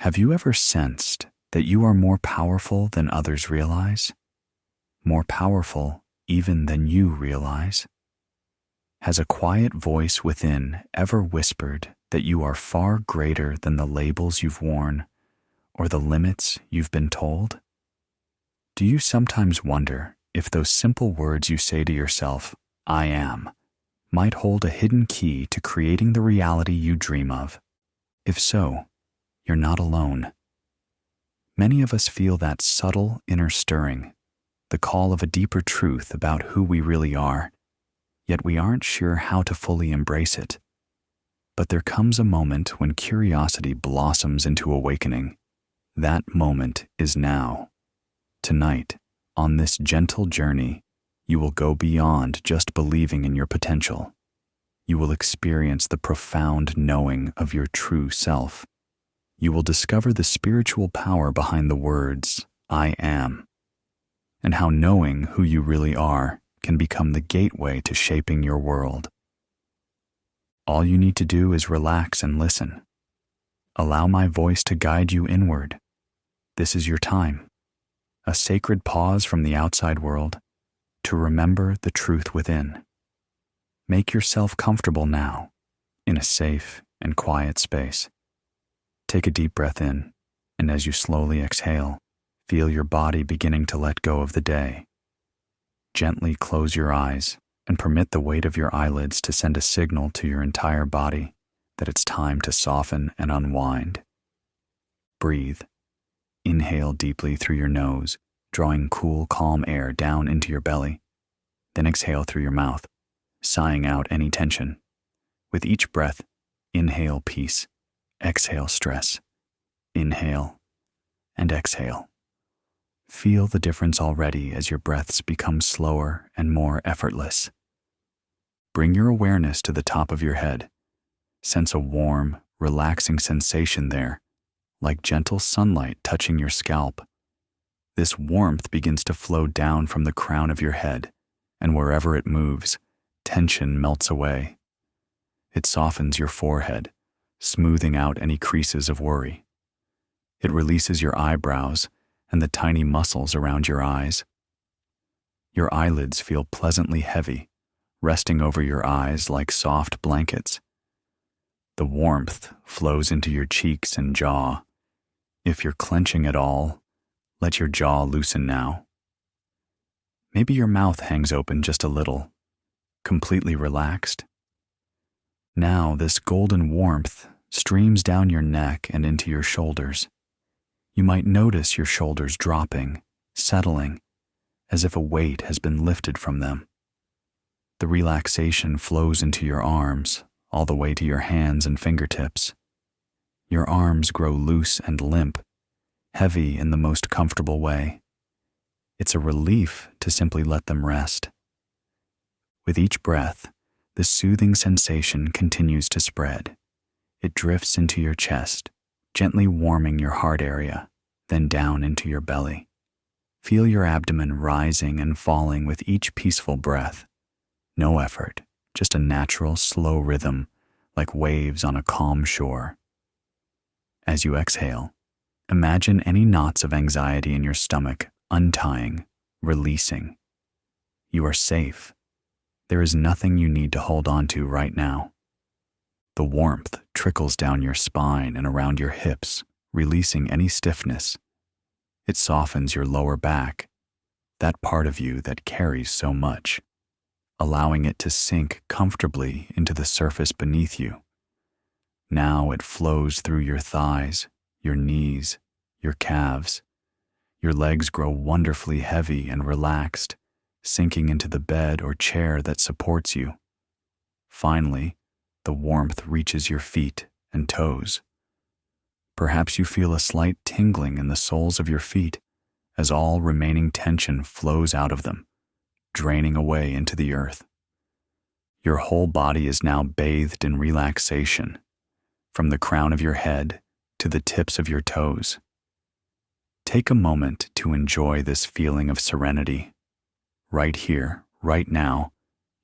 Have you ever sensed that you are more powerful than others realize? More powerful even than you realize? Has a quiet voice within ever whispered that you are far greater than the labels you've worn or the limits you've been told? Do you sometimes wonder if those simple words you say to yourself, "I am," might hold a hidden key to creating the reality you dream of? If so, you're not alone. Many of us feel that subtle inner stirring, the call of a deeper truth about who we really are, yet we aren't sure how to fully embrace it. But there comes a moment when curiosity blossoms into awakening. That moment is now. Tonight, on this gentle journey, you will go beyond just believing in your potential. You will experience the profound knowing of your true self. You will discover the spiritual power behind the words, "I am," and how knowing who you really are can become the gateway to shaping your world. All you need to do is relax and listen. Allow my voice to guide you inward. This is your time, a sacred pause from the outside world to remember the truth within. Make yourself comfortable now, in a safe and quiet space. Take a deep breath in, and as you slowly exhale, feel your body beginning to let go of the day. Gently close your eyes and permit the weight of your eyelids to send a signal to your entire body that it's time to soften and unwind. Breathe. Inhale deeply through your nose, drawing cool, calm air down into your belly. Then exhale through your mouth, sighing out any tension. With each breath, inhale peace, exhale stress. Inhale and exhale. Feel the difference already as your breaths become slower and more effortless. Bring your awareness to the top of your head. Sense a warm, relaxing sensation there, like gentle sunlight touching your scalp. This warmth begins to flow down from the crown of your head, and wherever it moves, tension melts away. It softens your forehead, smoothing out any creases of worry. It releases your eyebrows and the tiny muscles around your eyes. Your eyelids feel pleasantly heavy, resting over your eyes like soft blankets. The warmth flows into your cheeks and jaw. If you're clenching at all, let your jaw loosen now. Maybe your mouth hangs open just a little, completely relaxed. Now this golden warmth streams down your neck and into your shoulders. You might notice your shoulders dropping, settling, as if a weight has been lifted from them. The relaxation flows into your arms, all the way to your hands and fingertips. Your arms grow loose and limp, heavy in the most comfortable way. It's a relief to simply let them rest. With each breath, the soothing sensation continues to spread. It drifts into your chest, gently warming your heart area, then down into your belly. Feel your abdomen rising and falling with each peaceful breath. No effort, just a natural, slow rhythm, like waves on a calm shore. As you exhale, imagine any knots of anxiety in your stomach untying, releasing. You are safe. There is nothing you need to hold on to right now. The warmth trickles down your spine and around your hips, releasing any stiffness. It softens your lower back, that part of you that carries so much, allowing it to sink comfortably into the surface beneath you. Now it flows through your thighs, your knees, your calves. Your legs grow wonderfully heavy and relaxed, sinking into the bed or chair that supports you. Finally, the warmth reaches your feet and toes. Perhaps you feel a slight tingling in the soles of your feet as all remaining tension flows out of them, draining away into the earth. Your whole body is now bathed in relaxation, from the crown of your head to the tips of your toes. Take a moment to enjoy this feeling of serenity. Right here, right now,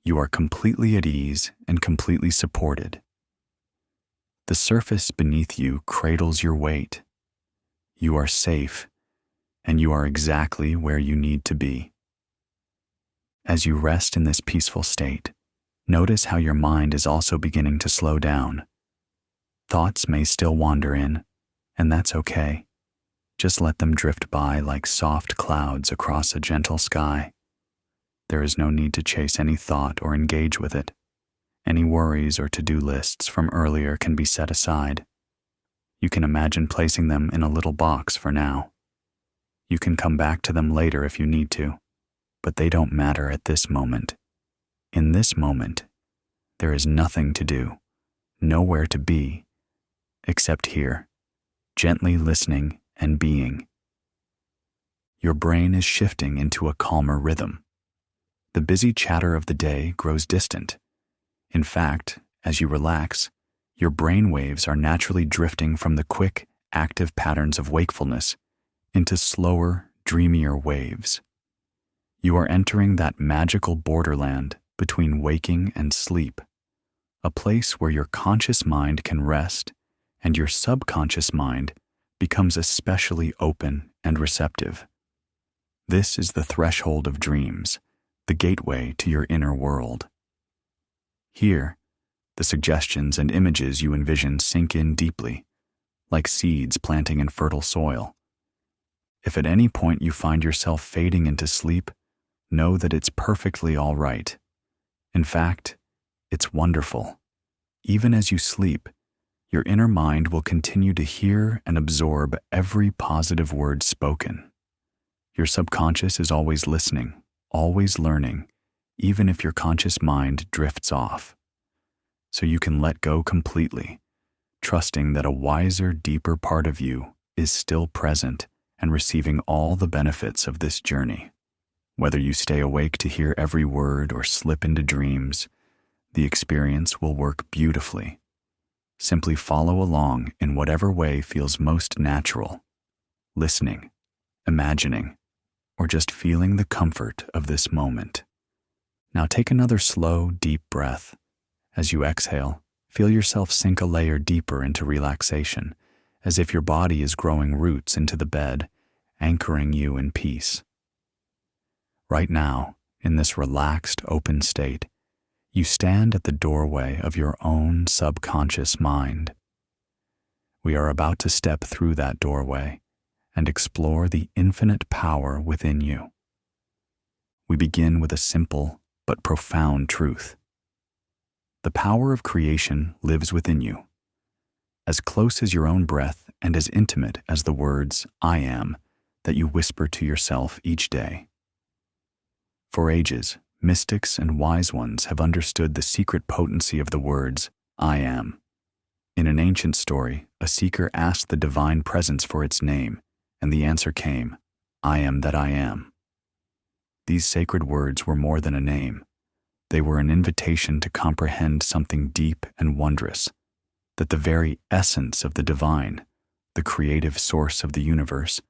you are completely at ease and completely supported. The surface beneath you cradles your weight, you are safe, and you are exactly where you need to be. As you rest in this peaceful state, notice how your mind is also beginning to slow down. Thoughts may still wander in, and that's okay. Just let them drift by like soft clouds across a gentle sky. There is no need to chase any thought or engage with it. Any worries or to-do lists from earlier can be set aside. You can imagine placing them in a little box for now. You can come back to them later if you need to, but they don't matter at this moment. In this moment, there is nothing to do, nowhere to be, except here, gently listening and being. Your brain is shifting into a calmer rhythm. The busy chatter of the day grows distant. In fact, as you relax, your brain waves are naturally drifting from the quick, active patterns of wakefulness into slower, dreamier waves. You are entering that magical borderland between waking and sleep, a place where your conscious mind can rest and your subconscious mind becomes especially open and receptive. This is the threshold of dreams, the gateway to your inner world. Here, the suggestions and images you envision sink in deeply, like seeds planting in fertile soil. If at any point you find yourself fading into sleep, know that it's perfectly all right. In fact, it's wonderful. Even as you sleep, your inner mind will continue to hear and absorb every positive word spoken. Your subconscious is always listening, always learning, even if your conscious mind drifts off. So you can let go completely, trusting that a wiser, deeper part of you is still present and receiving all the benefits of this journey. Whether you stay awake to hear every word or slip into dreams, the experience will work beautifully. Simply follow along in whatever way feels most natural, listening, imagining, or just feeling the comfort of this moment. Now take another slow, deep breath. As you exhale, feel yourself sink a layer deeper into relaxation, as if your body is growing roots into the bed, anchoring you in peace. Right now, in this relaxed, open state, you stand at the doorway of your own subconscious mind. We are about to step through that doorway and explore the infinite power within you. We begin with a simple but profound truth. The power of creation lives within you, as close as your own breath and as intimate as the words, "I am," that you whisper to yourself each day. For ages, mystics and wise ones have understood the secret potency of the words, "I am." In an ancient story, a seeker asked the divine presence for its name, and the answer came, "I am that I am." These sacred words were more than a name. They were an invitation to comprehend something deep and wondrous, that the very essence of the divine, the creative source of the universe,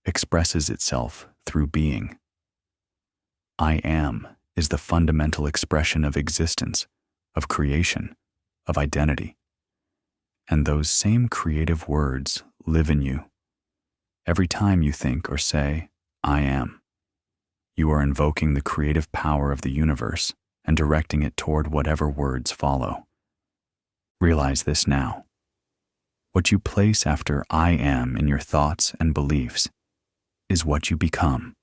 expresses itself through being. I am is the fundamental expression of existence, of creation, of identity. And those same creative words live in you. Every time you think or say, "I am," you are invoking the creative power of the universe and directing it toward whatever words follow. Realize this now. What you place after "I am" in your thoughts and beliefs is what you become.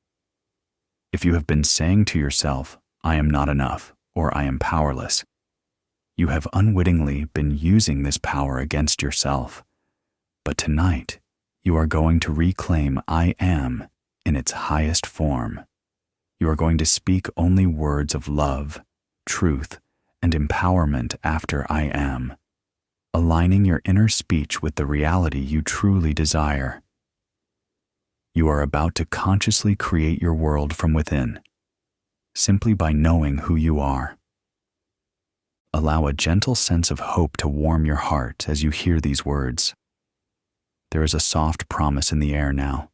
If you have been saying to yourself, "I am not enough," or "I am powerless," you have unwittingly been using this power against yourself. But tonight, you are going to reclaim "I am" in its highest form. You are going to speak only words of love, truth, and empowerment after "I am," aligning your inner speech with the reality you truly desire. You are about to consciously create your world from within, simply by knowing who you are. Allow a gentle sense of hope to warm your heart as you hear these words. There is a soft promise in the air now,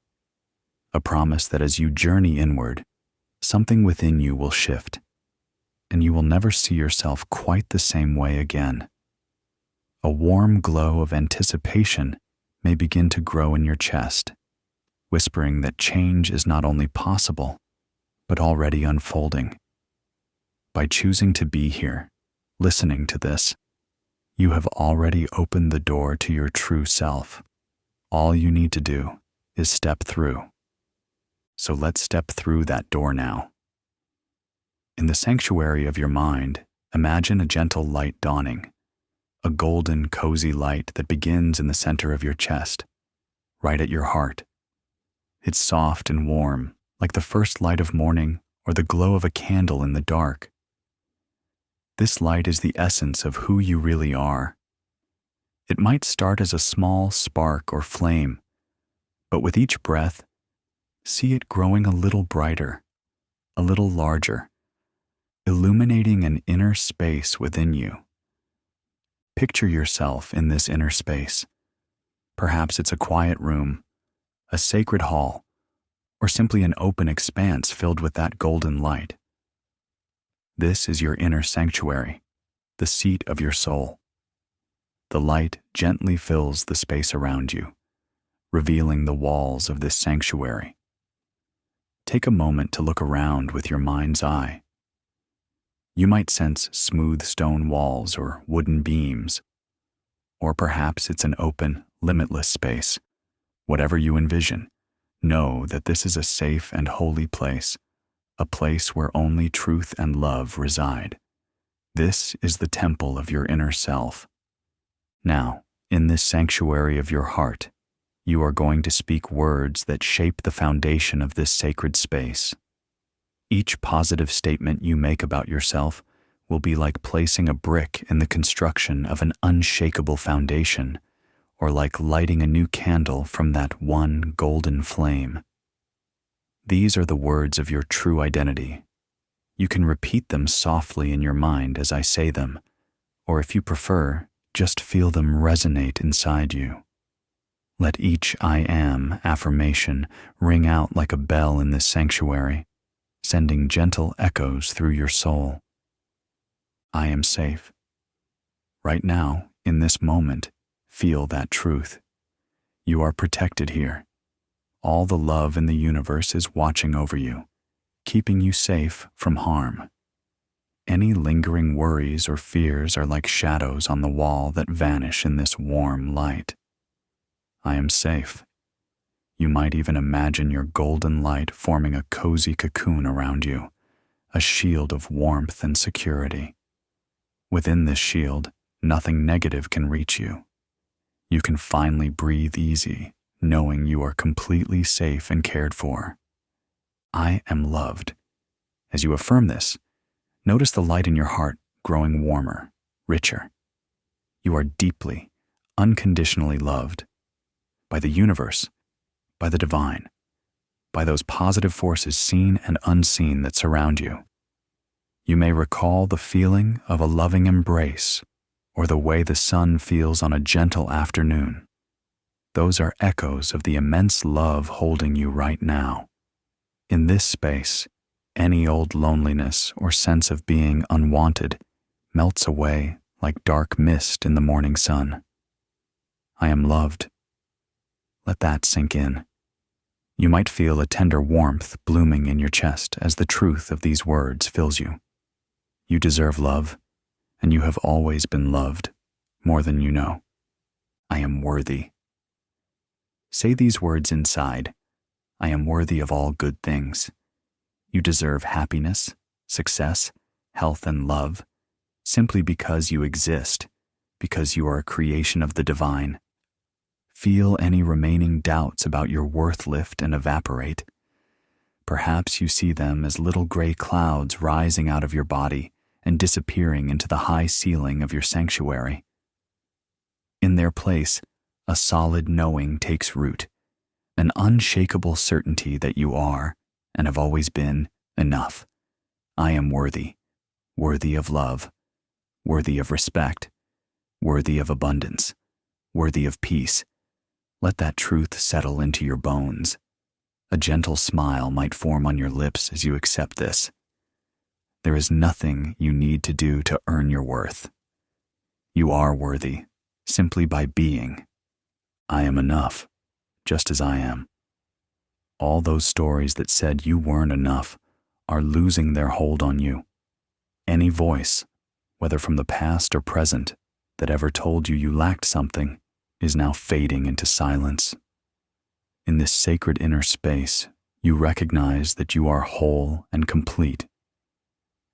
a promise that as you journey inward, something within you will shift, and you will never see yourself quite the same way again. A warm glow of anticipation may begin to grow in your chest whispering that change is not only possible, but already unfolding. By choosing to be here, listening to this, you have already opened the door to your true self. All you need to do is step through. So let's step through that door now. In the sanctuary of your mind, imagine a gentle light dawning, a golden, cozy light that begins in the center of your chest, right at your heart. It's soft and warm, like the first light of morning or the glow of a candle in the dark. This light is the essence of who you really are. It might start as a small spark or flame, but with each breath, see it growing a little brighter, a little larger, illuminating an inner space within you. Picture yourself in this inner space. Perhaps it's a quiet room, a sacred hall, or simply an open expanse filled with that golden light. This is your inner sanctuary, the seat of your soul. The light gently fills the space around you, revealing the walls of this sanctuary. Take a moment to look around with your mind's eye. You might sense smooth stone walls or wooden beams, or perhaps it's an open, limitless space. Whatever you envision, know that this is a safe and holy place, a place where only truth and love reside. This is the temple of your inner self. Now, in this sanctuary of your heart, you are going to speak words that shape the foundation of this sacred space. Each positive statement you make about yourself will be like placing a brick in the construction of an unshakable foundation, or like lighting a new candle from that one golden flame. These are the words of your true identity. You can repeat them softly in your mind as I say them, or if you prefer, just feel them resonate inside you. Let each I am affirmation ring out like a bell in this sanctuary, sending gentle echoes through your soul. I am safe. Right now, in this moment, feel that truth. You are protected here. All the love in the universe is watching over you, keeping you safe from harm. Any lingering worries or fears are like shadows on the wall that vanish in this warm light. I am safe. You might even imagine your golden light forming a cozy cocoon around you, a shield of warmth and security. Within this shield, nothing negative can reach you. You can finally breathe easy, knowing you are completely safe and cared for. I am loved. As you affirm this, notice the light in your heart growing warmer, richer. You are deeply, unconditionally loved by the universe, by the divine, by those positive forces seen and unseen that surround you. You may recall the feeling of a loving embrace or the way the sun feels on a gentle afternoon. Those are echoes of the immense love holding you right now. In this space, any old loneliness or sense of being unwanted melts away like dark mist in the morning sun. I am loved. Let that sink in. You might feel a tender warmth blooming in your chest as the truth of these words fills you. You deserve love, and you have always been loved, more than you know. I am worthy. Say these words inside. I am worthy of all good things. You deserve happiness, success, health, and love, simply because you exist, because you are a creation of the divine. Feel any remaining doubts about your worth lift and evaporate. Perhaps you see them as little gray clouds rising out of your body and disappearing into the high ceiling of your sanctuary. In their place, a solid knowing takes root, an unshakable certainty that you are, and have always been, enough. I am worthy, worthy of love, worthy of respect, worthy of abundance, worthy of peace. Let that truth settle into your bones. A gentle smile might form on your lips as you accept this. There is nothing you need to do to earn your worth. You are worthy, simply by being. I am enough, just as I am. All those stories that said you weren't enough are losing their hold on you. Any voice, whether from the past or present, that ever told you you lacked something is now fading into silence. In this sacred inner space, you recognize that you are whole and complete.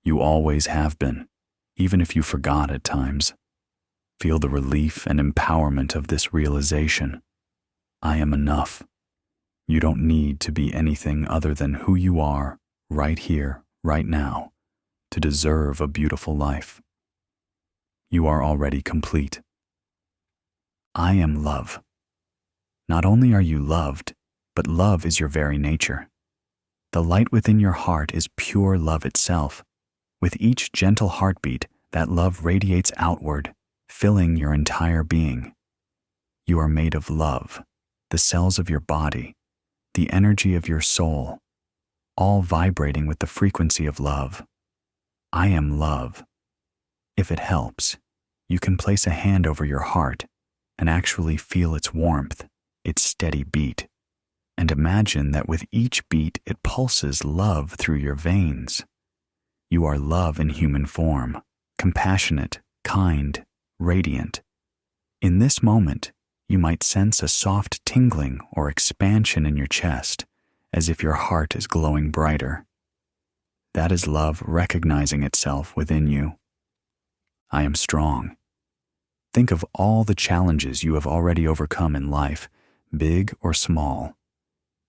You always have been, even if you forgot at times. Feel the relief and empowerment of this realization. I am enough. You don't need to be anything other than who you are right here, right now, to deserve a beautiful life. You are already complete. I am love. Not only are you loved, but love is your very nature. The light within your heart is pure love itself. With each gentle heartbeat, that love radiates outward, filling your entire being. You are made of love, the cells of your body, the energy of your soul, all vibrating with the frequency of love. I am love. If it helps, you can place a hand over your heart and actually feel its warmth, its steady beat, and imagine that with each beat it pulses love through your veins. You are love in human form, compassionate, kind, radiant. In this moment, you might sense a soft tingling or expansion in your chest, as if your heart is glowing brighter. That is love recognizing itself within you. I am strong. Think of all the challenges you have already overcome in life, big or small.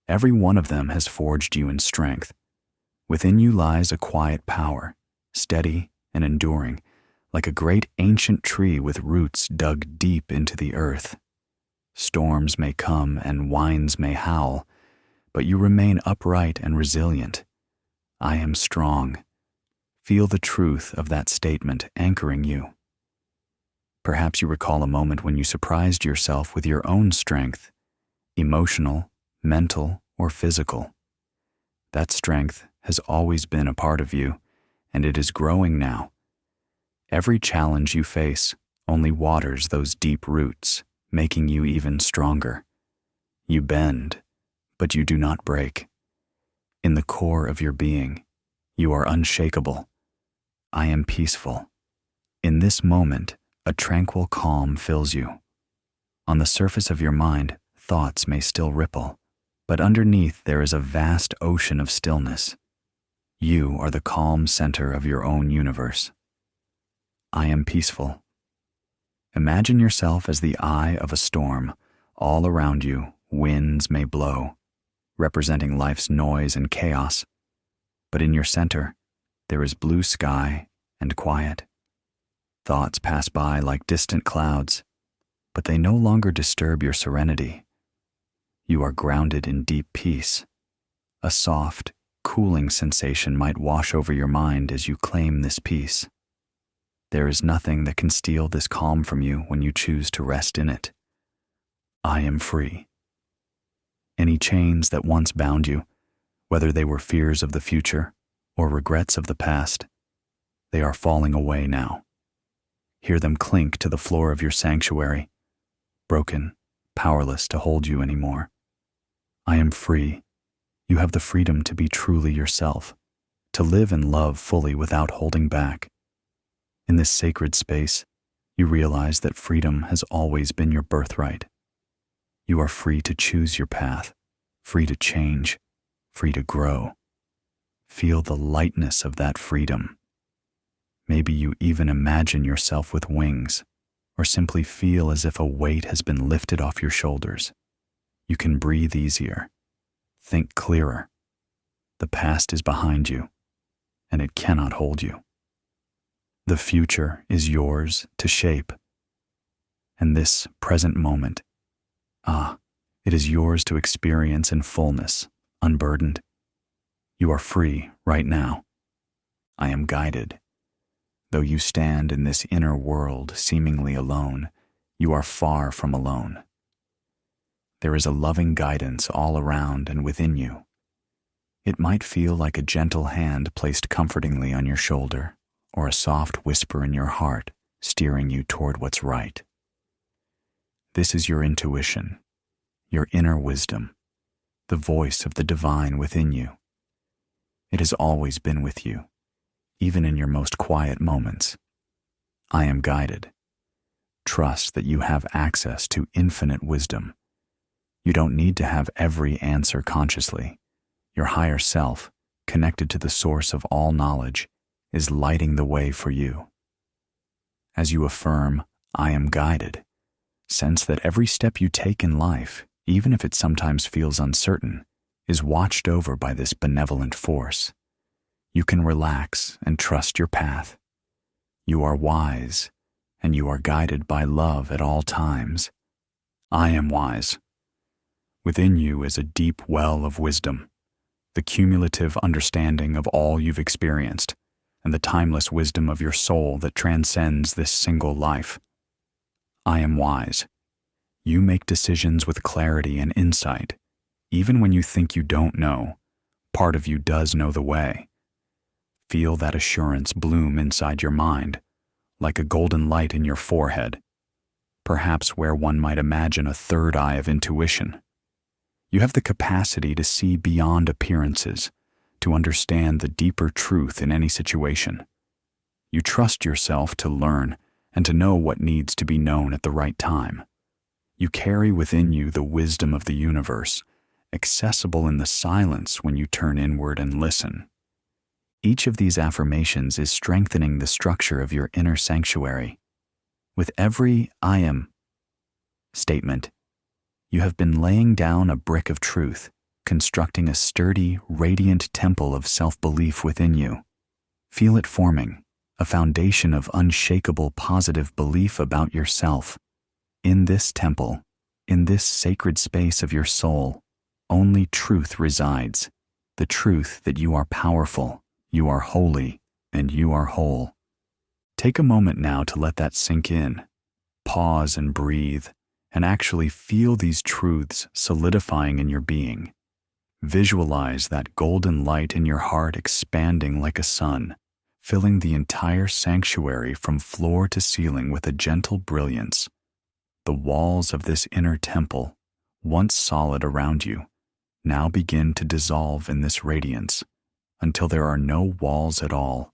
Every one of them has forged you in strength. Within you lies a quiet power, steady and enduring, like a great ancient tree with roots dug deep into the earth. Storms may come and winds may howl, but you remain upright and resilient. I am strong. Feel the truth of that statement anchoring you. Perhaps you recall a moment when you surprised yourself with your own strength, emotional, mental, or physical. That strength has always been a part of you, and it is growing now. Every challenge you face only waters those deep roots, making you even stronger. You bend, but you do not break. In the core of your being, you are unshakable. I am peaceful. In this moment, a tranquil calm fills you. On the surface of your mind, thoughts may still ripple, but underneath there is a vast ocean of stillness. You are the calm center of your own universe. I am peaceful. Imagine yourself as the eye of a storm. All around you, winds may blow, representing life's noise and chaos. But in your center, there is blue sky and quiet. Thoughts pass by like distant clouds, but they no longer disturb your serenity. You are grounded in deep peace. A soft, cooling sensation might wash over your mind as you claim this peace. There is nothing that can steal this calm from you when you choose to rest in it. I am free. Any chains that once bound you, whether they were fears of the future or regrets of the past, they are falling away now. Hear them clink to the floor of your sanctuary, broken, powerless to hold you anymore. I am free. You have the freedom to be truly yourself, to live and love fully without holding back. In this sacred space, you realize that freedom has always been your birthright. You are free to choose your path, free to change, free to grow. Feel the lightness of that freedom. Maybe you even imagine yourself with wings, or simply feel as if a weight has been lifted off your shoulders. You can breathe easier, think clearer. The past is behind you, and it cannot hold you. The future is yours to shape. And this present moment, it is yours to experience in fullness, unburdened. You are free right now. I am guided. Though you stand in this inner world seemingly alone, you are far from alone. There is a loving guidance all around and within you. It might feel like a gentle hand placed comfortingly on your shoulder, or a soft whisper in your heart steering you toward what's right. This is your intuition, your inner wisdom, the voice of the divine within you. It has always been with you, even in your most quiet moments. I am guided. Trust that you have access to infinite wisdom. You don't need to have every answer consciously. Your higher self, connected to the source of all knowledge, is lighting the way for you. As you affirm, I am guided, sense that every step you take in life, even if it sometimes feels uncertain, is watched over by this benevolent force. You can relax and trust your path. You are wise, and you are guided by love at all times. I am wise. Within you is a deep well of wisdom, the cumulative understanding of all you've experienced, and the timeless wisdom of your soul that transcends this single life. I am wise. You make decisions with clarity and insight. Even when you think you don't know, part of you does know the way. Feel that assurance bloom inside your mind, like a golden light in your forehead, perhaps where one might imagine a third eye of intuition. You have the capacity to see beyond appearances, to understand the deeper truth in any situation. You trust yourself to learn and to know what needs to be known at the right time. You carry within you the wisdom of the universe, accessible in the silence when you turn inward and listen. Each of these affirmations is strengthening the structure of your inner sanctuary. With every I am statement, you have been laying down a brick of truth, constructing a sturdy, radiant temple of self-belief within you. Feel it forming, a foundation of unshakable positive belief about yourself. In this temple, in this sacred space of your soul, only truth resides, the truth that you are powerful, you are holy, and you are whole. Take a moment now to let that sink in. Pause and breathe, and actually feel these truths solidifying in your being. Visualize that golden light in your heart expanding like a sun, filling the entire sanctuary from floor to ceiling with a gentle brilliance. The walls of this inner temple, once solid around you, now begin to dissolve in this radiance, until there are no walls at all,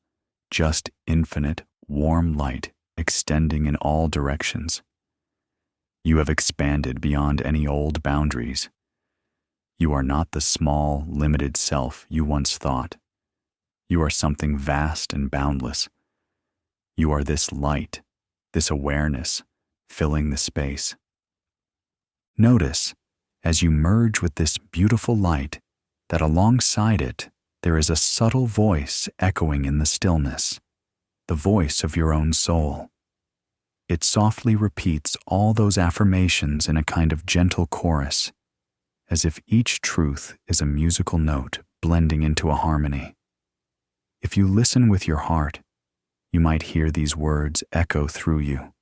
just infinite, warm light extending in all directions. You have expanded beyond any old boundaries. You are not the small, limited self you once thought. You are something vast and boundless. You are this light, this awareness, filling the space. Notice, as you merge with this beautiful light, that alongside it, there is a subtle voice echoing in the stillness, the voice of your own soul. It softly repeats all those affirmations in a kind of gentle chorus, as if each truth is a musical note blending into a harmony. If you listen with your heart, you might hear these words echo through you,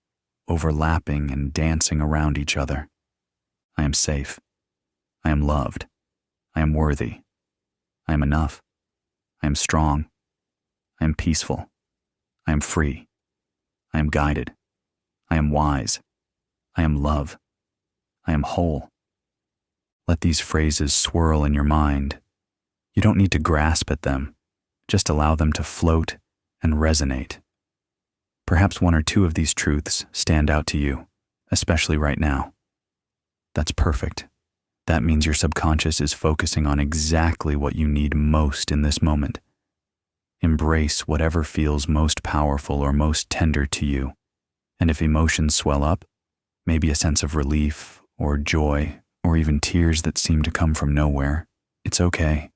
overlapping and dancing around each other. I am safe. I am loved. I am worthy. I am enough. I am strong. I am peaceful. I am free. I am guided. I am wise. I am love. I am whole. Let these phrases swirl in your mind. You don't need to grasp at them. Just allow them to float and resonate. Perhaps one or two of these truths stand out to you, especially right now. That's perfect. That means your subconscious is focusing on exactly what you need most in this moment. Embrace whatever feels most powerful or most tender to you. And if emotions swell up, maybe a sense of relief or joy or even tears that seem to come from nowhere, it's okay.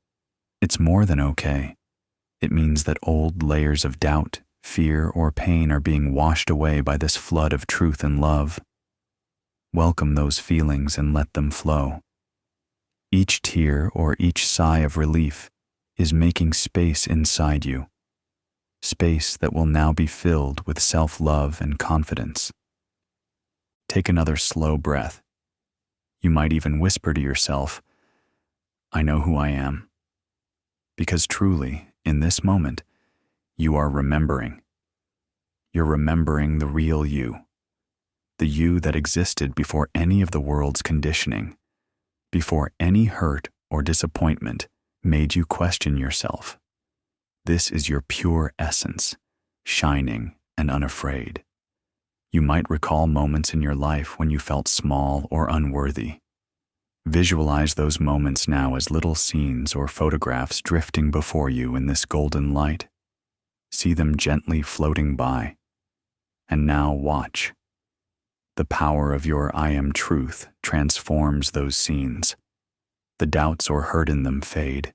It's more than okay. It means that old layers of doubt, fear, or pain are being washed away by this flood of truth and love. Welcome those feelings and let them flow. Each tear or each sigh of relief is making space inside you, space that will now be filled with self-love and confidence. Take another slow breath. You might even whisper to yourself, I know who I am. Because truly, in this moment, you are remembering. You're remembering the real you, the you that existed before any of the world's conditioning, before any hurt or disappointment made you question yourself. This is your pure essence, shining and unafraid. You might recall moments in your life when you felt small or unworthy. Visualize those moments now as little scenes or photographs drifting before you in this golden light. See them gently floating by. And now watch. The power of your I am truth transforms those scenes. The doubts or hurt in them fade,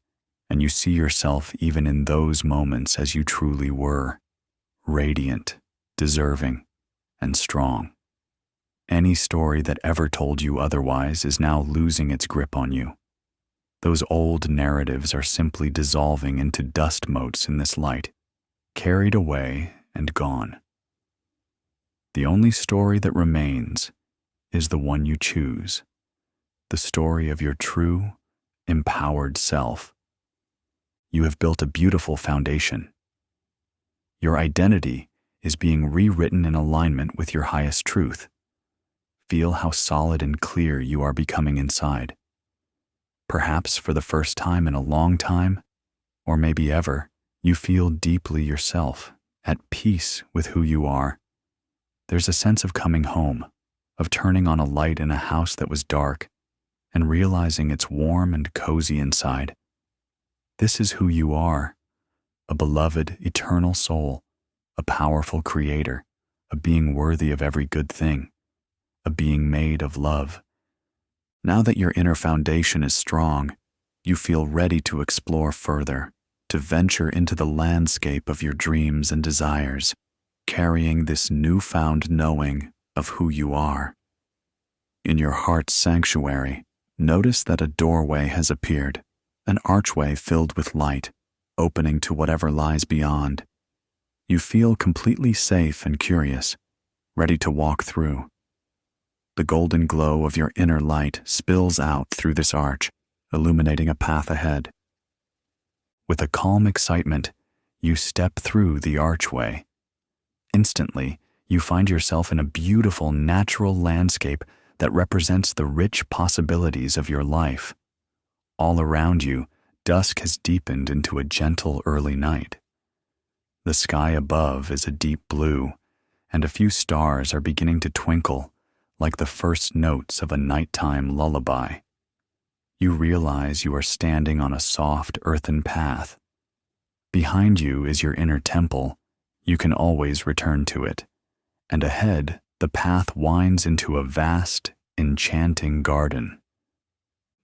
and you see yourself even in those moments as you truly were, radiant, deserving, and strong. Any story that ever told you otherwise is now losing its grip on you. Those old narratives are simply dissolving into dust motes in this light, carried away and gone. The only story that remains is the one you choose, the story of your true, empowered self. You have built a beautiful foundation. Your identity is being rewritten in alignment with your highest truth. Feel how solid and clear you are becoming inside. Perhaps for the first time in a long time, or maybe ever, you feel deeply yourself, at peace with who you are. There's a sense of coming home, of turning on a light in a house that was dark, and realizing it's warm and cozy inside. This is who you are, a beloved, eternal soul, a powerful creator, a being worthy of every good thing, a being made of love. Now that your inner foundation is strong, you feel ready to explore further, to venture into the landscape of your dreams and desires, carrying this newfound knowing of who you are. In your heart's sanctuary, notice that a doorway has appeared, an archway filled with light, opening to whatever lies beyond. You feel completely safe and curious, ready to walk through. The golden glow of your inner light spills out through this arch, illuminating a path ahead. With a calm excitement, you step through the archway. Instantly, you find yourself in a beautiful natural landscape that represents the rich possibilities of your life. All around you, dusk has deepened into a gentle early night. The sky above is a deep blue, and a few stars are beginning to twinkle, like the first notes of a nighttime lullaby. You realize you are standing on a soft earthen path. Behind you is your inner temple. You can always return to it. And ahead, the path winds into a vast, enchanting garden.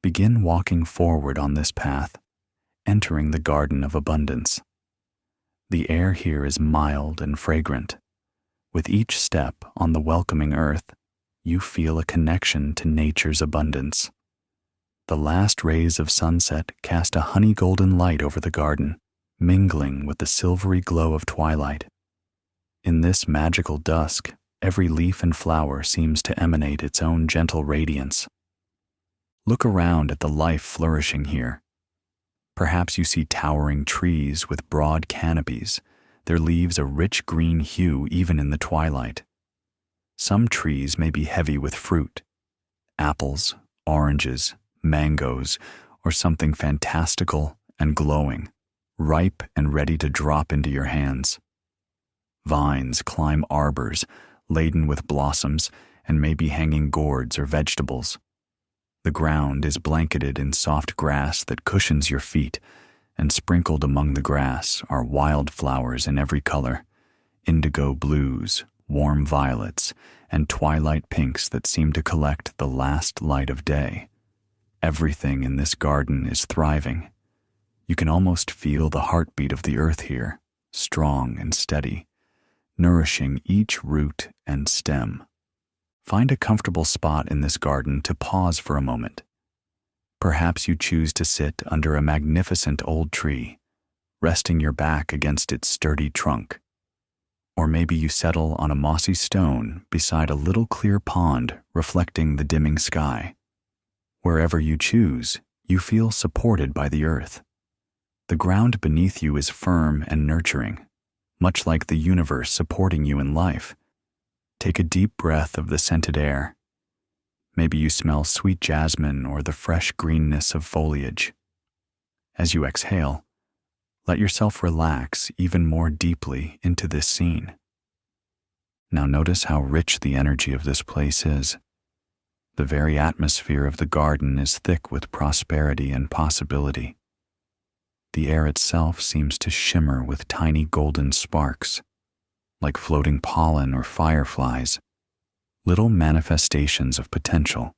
Begin walking forward on this path, entering the garden of abundance. The air here is mild and fragrant. With each step on the welcoming earth, you feel a connection to nature's abundance. The last rays of sunset cast a honey-golden light over the garden, mingling with the silvery glow of twilight. In this magical dusk, every leaf and flower seems to emanate its own gentle radiance. Look around at the life flourishing here. Perhaps you see towering trees with broad canopies, their leaves a rich green hue even in the twilight. Some trees may be heavy with fruit, apples, oranges, mangoes, or something fantastical and glowing, ripe and ready to drop into your hands. Vines climb arbors, laden with blossoms, and may be hanging gourds or vegetables. The ground is blanketed in soft grass that cushions your feet, and sprinkled among the grass are wildflowers in every color, indigo blues, warm violets, and twilight pinks that seem to collect the last light of day. Everything in this garden is thriving. You can almost feel the heartbeat of the earth here, strong and steady, nourishing each root and stem. Find a comfortable spot in this garden to pause for a moment. Perhaps you choose to sit under a magnificent old tree, resting your back against its sturdy trunk. Or maybe you settle on a mossy stone beside a little clear pond reflecting the dimming sky. Wherever you choose, you feel supported by the earth. The ground beneath you is firm and nurturing, much like the universe supporting you in life. Take a deep breath of the scented air. Maybe you smell sweet jasmine or the fresh greenness of foliage. As you exhale, let yourself relax even more deeply into this scene. Now notice how rich the energy of this place is. The very atmosphere of the garden is thick with prosperity and possibility. The air itself seems to shimmer with tiny golden sparks, like floating pollen or fireflies, little manifestations of potential.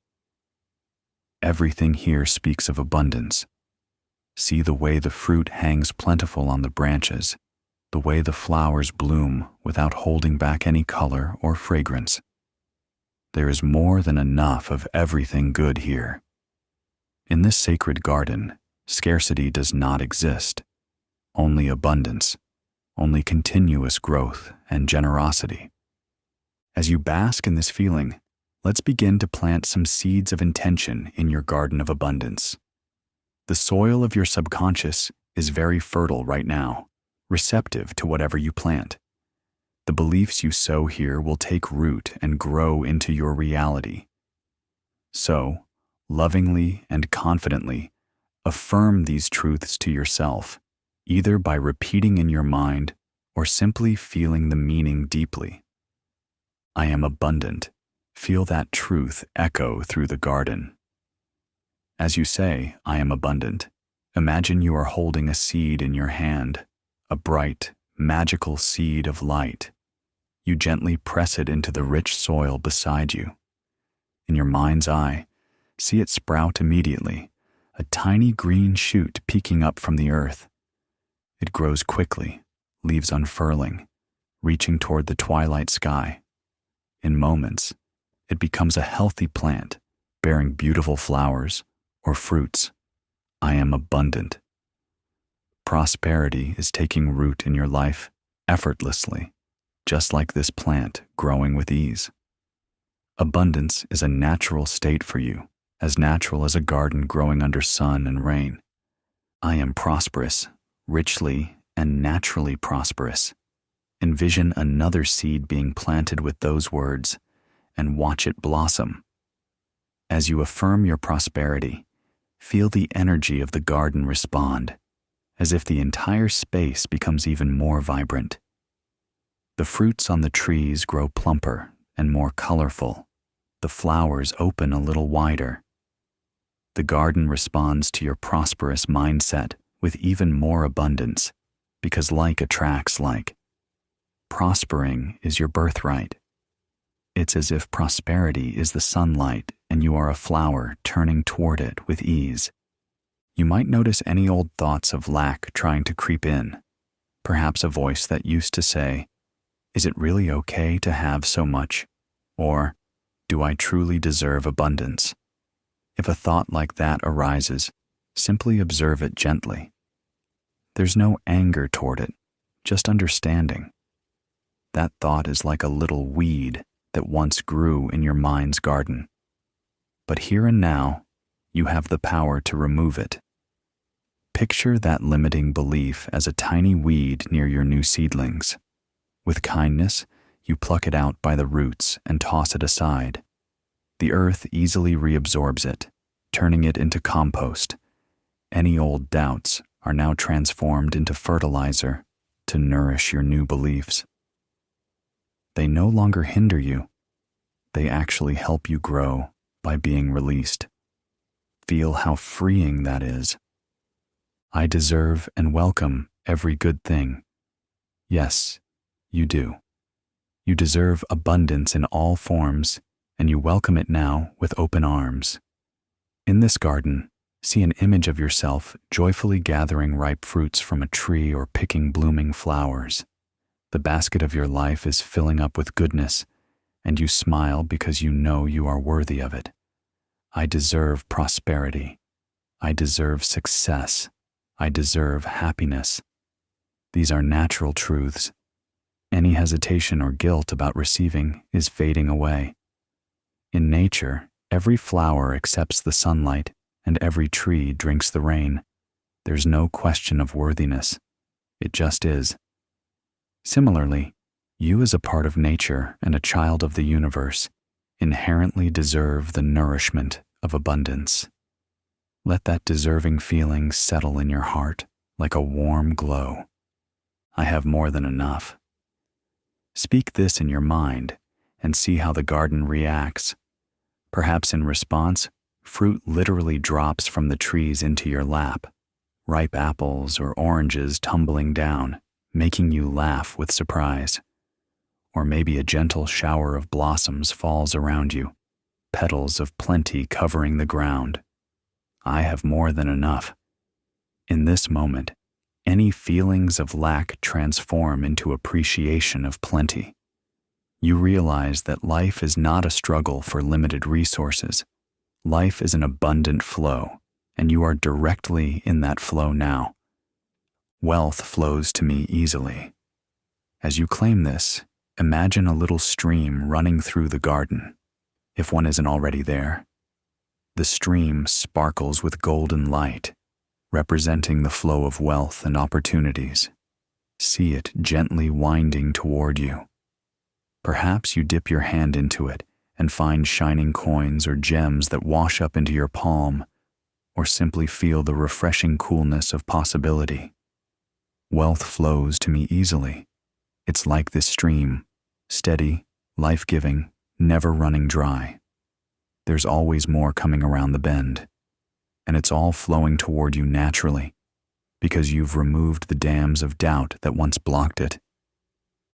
Everything here speaks of abundance. See the way the fruit hangs plentiful on the branches, the way the flowers bloom without holding back any color or fragrance. There is more than enough of everything good here. In this sacred garden, scarcity does not exist, only abundance, only continuous growth and generosity. As you bask in this feeling, let's begin to plant some seeds of intention in your garden of abundance. The soil of your subconscious is very fertile right now, receptive to whatever you plant. The beliefs you sow here will take root and grow into your reality. So, lovingly and confidently, affirm these truths to yourself, either by repeating in your mind or simply feeling the meaning deeply. I am abundant. Feel that truth echo through the garden. As you say, I am abundant, imagine you are holding a seed in your hand, a bright, magical seed of light. You gently press it into the rich soil beside you. In your mind's eye, see it sprout immediately, a tiny green shoot peeking up from the earth. It grows quickly, leaves unfurling, reaching toward the twilight sky. In moments, it becomes a healthy plant, bearing beautiful flowers or fruits. I am abundant. Prosperity is taking root in your life effortlessly, just like this plant growing with ease. Abundance is a natural state for you, as natural as a garden growing under sun and rain. I am prosperous, richly and naturally prosperous. Envision another seed being planted with those words and watch it blossom. As you affirm your prosperity, feel the energy of the garden respond, as if the entire space becomes even more vibrant. The fruits on the trees grow plumper and more colorful. The flowers open a little wider. The garden responds to your prosperous mindset with even more abundance, because like attracts like. Prospering is your birthright. It's as if prosperity is the sunlight and you are a flower turning toward it with ease. You might notice any old thoughts of lack trying to creep in, perhaps a voice that used to say, "Is it really okay to have so much?" Or, "Do I truly deserve abundance?" If a thought like that arises, simply observe it gently. There's no anger toward it, just understanding. That thought is like a little weed that once grew in your mind's garden. But here and now, you have the power to remove it. Picture that limiting belief as a tiny weed near your new seedlings. With kindness, you pluck it out by the roots and toss it aside. The earth easily reabsorbs it, turning it into compost. Any old doubts are now transformed into fertilizer to nourish your new beliefs. They no longer hinder you. They actually help you grow by being released. Feel how freeing that is. I deserve and welcome every good thing. Yes, you do. You deserve abundance in all forms, and you welcome it now with open arms. In this garden, see an image of yourself joyfully gathering ripe fruits from a tree or picking blooming flowers. The basket of your life is filling up with goodness, and you smile because you know you are worthy of it. I deserve prosperity. I deserve success. I deserve happiness. These are natural truths. Any hesitation or guilt about receiving is fading away. In nature, every flower accepts the sunlight and every tree drinks the rain. There's no question of worthiness. It just is. Similarly, you as a part of nature and a child of the universe, inherently deserve the nourishment of abundance. Let that deserving feeling settle in your heart like a warm glow. I have more than enough. Speak this in your mind and see how the garden reacts. Perhaps in response, fruit literally drops from the trees into your lap, ripe apples or oranges tumbling down, making you laugh with surprise. Or maybe a gentle shower of blossoms falls around you, petals of plenty covering the ground. I have more than enough. In this moment, any feelings of lack transform into appreciation of plenty. You realize that life is not a struggle for limited resources. Life is an abundant flow, and you are directly in that flow now. Wealth flows to me easily. As you claim this, imagine a little stream running through the garden, if one isn't already there. The stream sparkles with golden light, representing the flow of wealth and opportunities. See it gently winding toward you. Perhaps you dip your hand into it and find shining coins or gems that wash up into your palm, or simply feel the refreshing coolness of possibility. Wealth flows to me easily. It's like this stream, steady, life-giving, never running dry. There's always more coming around the bend, and it's all flowing toward you naturally, because you've removed the dams of doubt that once blocked it.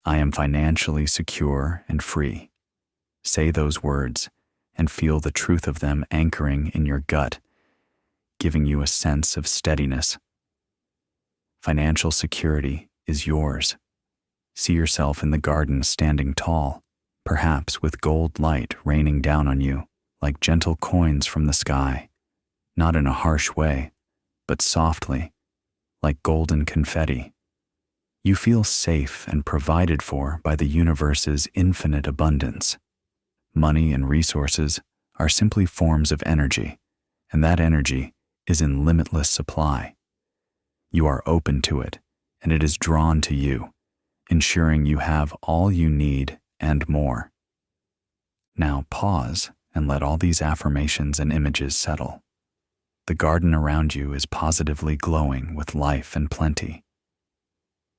I am financially secure and free. Say those words and feel the truth of them anchoring in your gut, giving you a sense of steadiness. Financial security is yours. See yourself in the garden standing tall, perhaps with gold light raining down on you like gentle coins from the sky, not in a harsh way, but softly, like golden confetti. You feel safe and provided for by the universe's infinite abundance. Money and resources are simply forms of energy, and that energy is in limitless supply. You are open to it, and it is drawn to you, ensuring you have all you need and more. Now pause and let all these affirmations and images settle. The garden around you is positively glowing with life and plenty.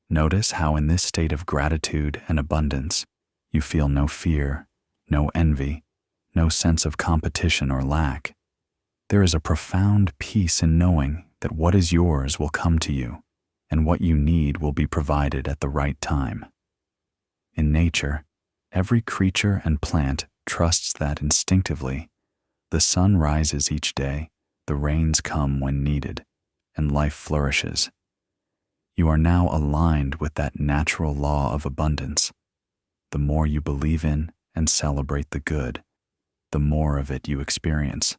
Notice how in this state of gratitude and abundance, you feel no fear, no envy, no sense of competition or lack. There is a profound peace in knowing that what is yours will come to you, and what you need will be provided at the right time. In nature, every creature and plant trusts that instinctively. The sun rises each day, the rains come when needed, and life flourishes. You are now aligned with that natural law of abundance. The more you believe in and celebrate the good, the more of it you experience.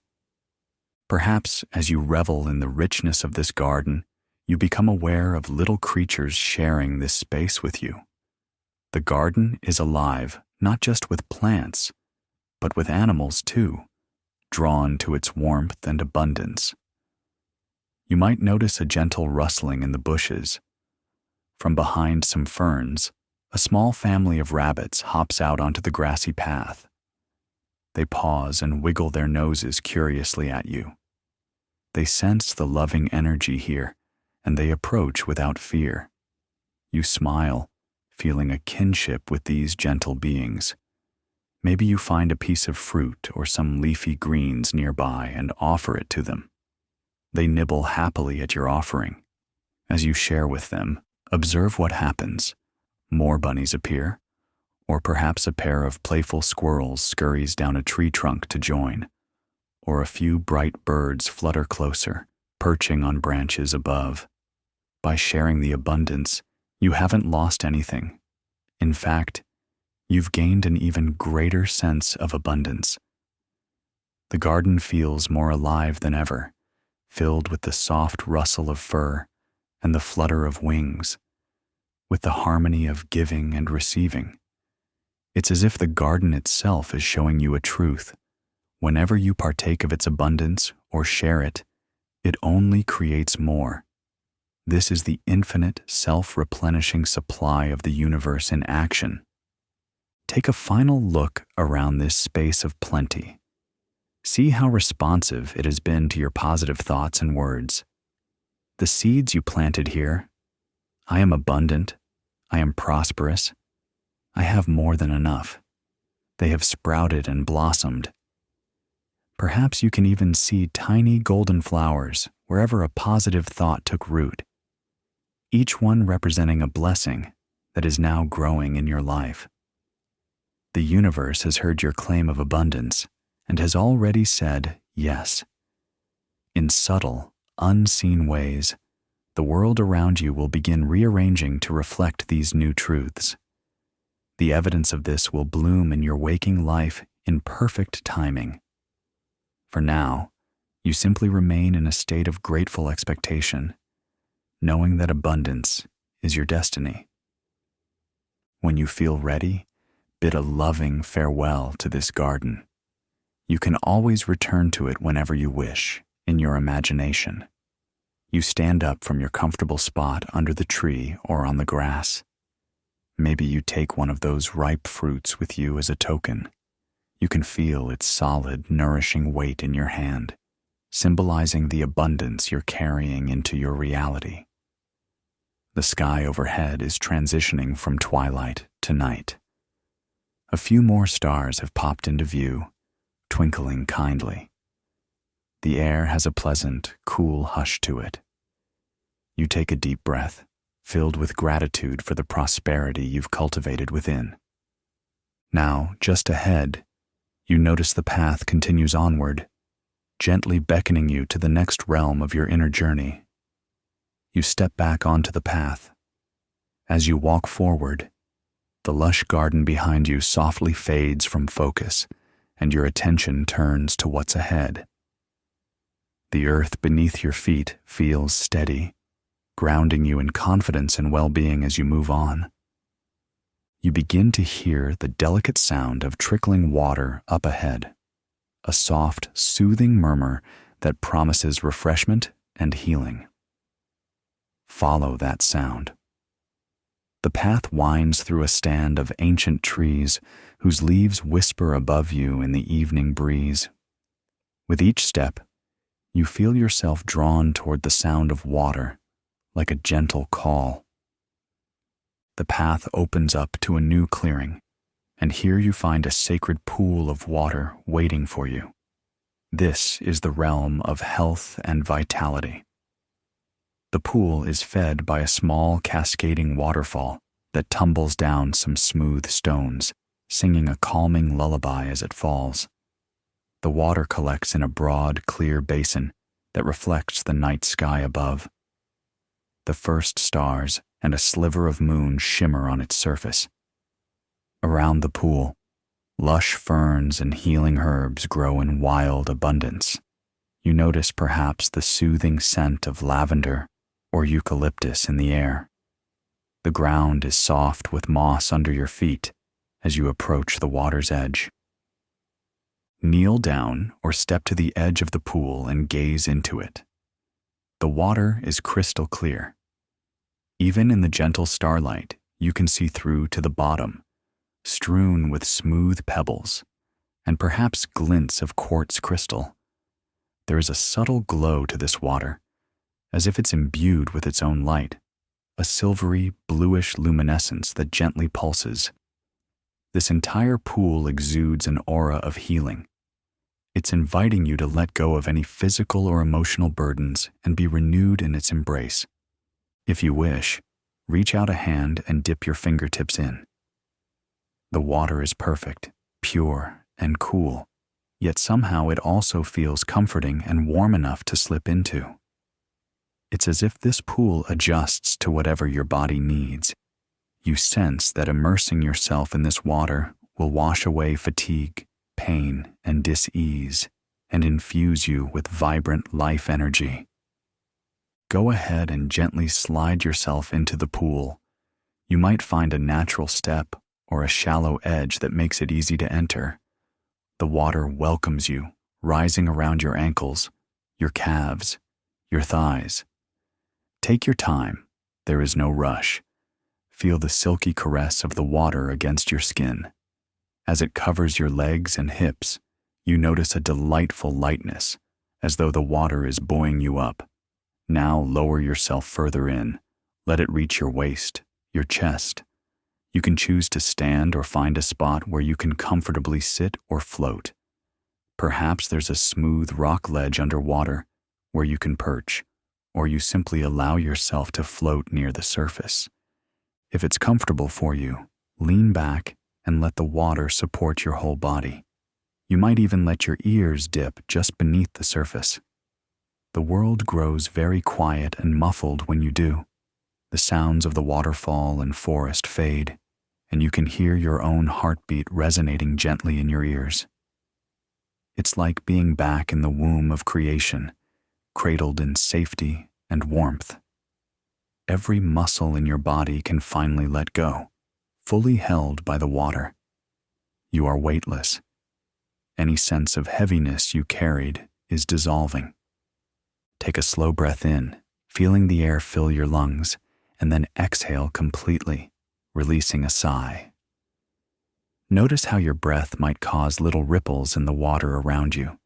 Perhaps as you revel in the richness of this garden, you become aware of little creatures sharing this space with you. The garden is alive, not just with plants, but with animals too, drawn to its warmth and abundance. You might notice a gentle rustling in the bushes. From behind some ferns, a small family of rabbits hops out onto the grassy path. They pause and wiggle their noses curiously at you. They sense the loving energy here, and they approach without fear. You smile, feeling a kinship with these gentle beings. Maybe you find a piece of fruit or some leafy greens nearby and offer it to them. They nibble happily at your offering. As you share with them, observe what happens. More bunnies appear, or perhaps a pair of playful squirrels scurries down a tree trunk to join, or a few bright birds flutter closer, perching on branches above. By sharing the abundance, you haven't lost anything. In fact, you've gained an even greater sense of abundance. The garden feels more alive than ever, filled with the soft rustle of fur and the flutter of wings, with the harmony of giving and receiving. It's as if the garden itself is showing you a truth. Whenever you partake of its abundance or share it, it only creates more. This is the infinite, self-replenishing supply of the universe in action. take a final look around this space of plenty. See how responsive it has been to your positive thoughts and words. The seeds you planted here: I am abundant, I am prosperous, I have more than enough. They have sprouted and blossomed. Perhaps you can even see tiny golden flowers wherever a positive thought took root, each one representing a blessing that is now growing in your life. The universe has heard your claim of abundance and has already said yes. In subtle, unseen ways, the world around you will begin rearranging to reflect these new truths. The evidence of this will bloom in your waking life in perfect timing. For now, you simply remain in a state of grateful expectation, knowing that abundance is your destiny. When you feel ready, bid a loving farewell to this garden. You can always return to it whenever you wish, in your imagination. You stand up from your comfortable spot under the tree or on the grass. Maybe you take one of those ripe fruits with you as a token. You can feel its solid, nourishing weight in your hand, symbolizing the abundance you're carrying into your reality. The sky overhead is transitioning from twilight to night. A few more stars have popped into view, twinkling kindly. The air has a pleasant, cool hush to it. You take a deep breath, filled with gratitude for the prosperity you've cultivated within. Now, just ahead, you notice the path continues onward, gently beckoning you to the next realm of your inner journey. You step back onto the path. As you walk forward, the lush garden behind you softly fades from focus, and your attention turns to what's ahead. The earth beneath your feet feels steady, grounding you in confidence and well-being as you move on. You begin to hear the delicate sound of trickling water up ahead, a soft, soothing murmur that promises refreshment and healing. Follow that sound. The path winds through a stand of ancient trees whose leaves whisper above you in the evening breeze. With each step, you feel yourself drawn toward the sound of water, like a gentle call. The path opens up to a new clearing, and here you find a sacred pool of water waiting for you. This is the realm of health and vitality. The pool is fed by a small cascading waterfall that tumbles down some smooth stones, singing a calming lullaby as it falls. The water collects in a broad, clear basin that reflects the night sky above. The first stars and a sliver of moon shimmer on its surface. Around the pool, lush ferns and healing herbs grow in wild abundance. You notice perhaps the soothing scent of lavender or eucalyptus in the air. The ground is soft with moss under your feet as you approach the water's edge. Kneel down or step to the edge of the pool and gaze into it. The water is crystal clear. Even in the gentle starlight, you can see through to the bottom, strewn with smooth pebbles and perhaps glints of quartz crystal. There is a subtle glow to this water, as if it's imbued with its own light, a silvery, bluish luminescence that gently pulses. This entire pool exudes an aura of healing. It's inviting you to let go of any physical or emotional burdens and be renewed in its embrace. If you wish, reach out a hand and dip your fingertips in. The water is perfect, pure, and cool, yet somehow it also feels comforting and warm enough to slip into. It's as if this pool adjusts to whatever your body needs. You sense that immersing yourself in this water will wash away fatigue, pain, and dis-ease, and infuse you with vibrant life energy. Go ahead and gently slide yourself into the pool. You might find a natural step or a shallow edge that makes it easy to enter. The water welcomes you, rising around your ankles, your calves, your thighs. Take your time. There is no rush. Feel the silky caress of the water against your skin. As it covers your legs and hips, you notice a delightful lightness, as though the water is buoying you up. Now lower yourself further in. Let it reach your waist, your chest. You can choose to stand or find a spot where you can comfortably sit or float. Perhaps there's a smooth rock ledge underwater where you can perch, or you simply allow yourself to float near the surface. If it's comfortable for you, lean back and let the water support your whole body. You might even let your ears dip just beneath the surface. The world grows very quiet and muffled when you do. The sounds of the waterfall and forest fade, and you can hear your own heartbeat resonating gently in your ears. It's like being back in the womb of creation, cradled in safety and warmth. Every muscle in your body can finally let go, fully held by the water. You are weightless. Any sense of heaviness you carried is dissolving. Take a slow breath in, feeling the air fill your lungs, and then exhale completely, releasing a sigh. Notice how your breath might cause little ripples in the water around you.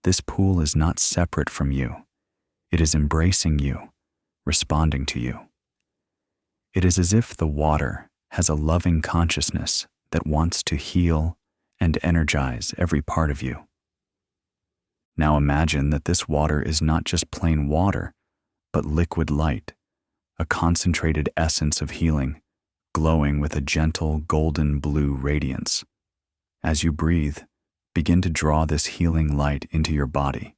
This pool is not separate from you. It is embracing you, responding to you. It is as if the water has a loving consciousness that wants to heal and energize every part of you. Now imagine that this water is not just plain water, but liquid light, a concentrated essence of healing, glowing with a gentle golden blue radiance. As you breathe, begin to draw this healing light into your body.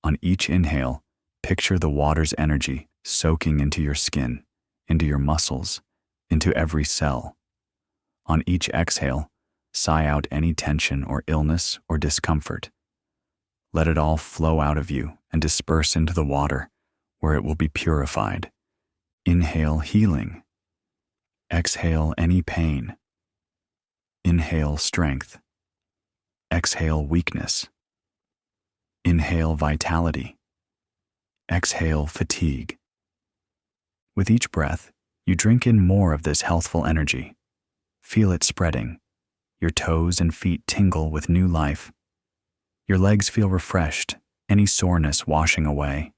On each inhale, picture the water's energy soaking into your skin, into your muscles, into every cell. On each exhale, sigh out any tension or illness or discomfort. Let it all flow out of you and disperse into the water, where it will be purified. Inhale healing. Exhale any pain. Inhale strength. Exhale weakness. Inhale vitality. Exhale fatigue. With each breath, you drink in more of this healthful energy. Feel it spreading. Your toes and feet tingle with new life. Your legs feel refreshed, any soreness washing away.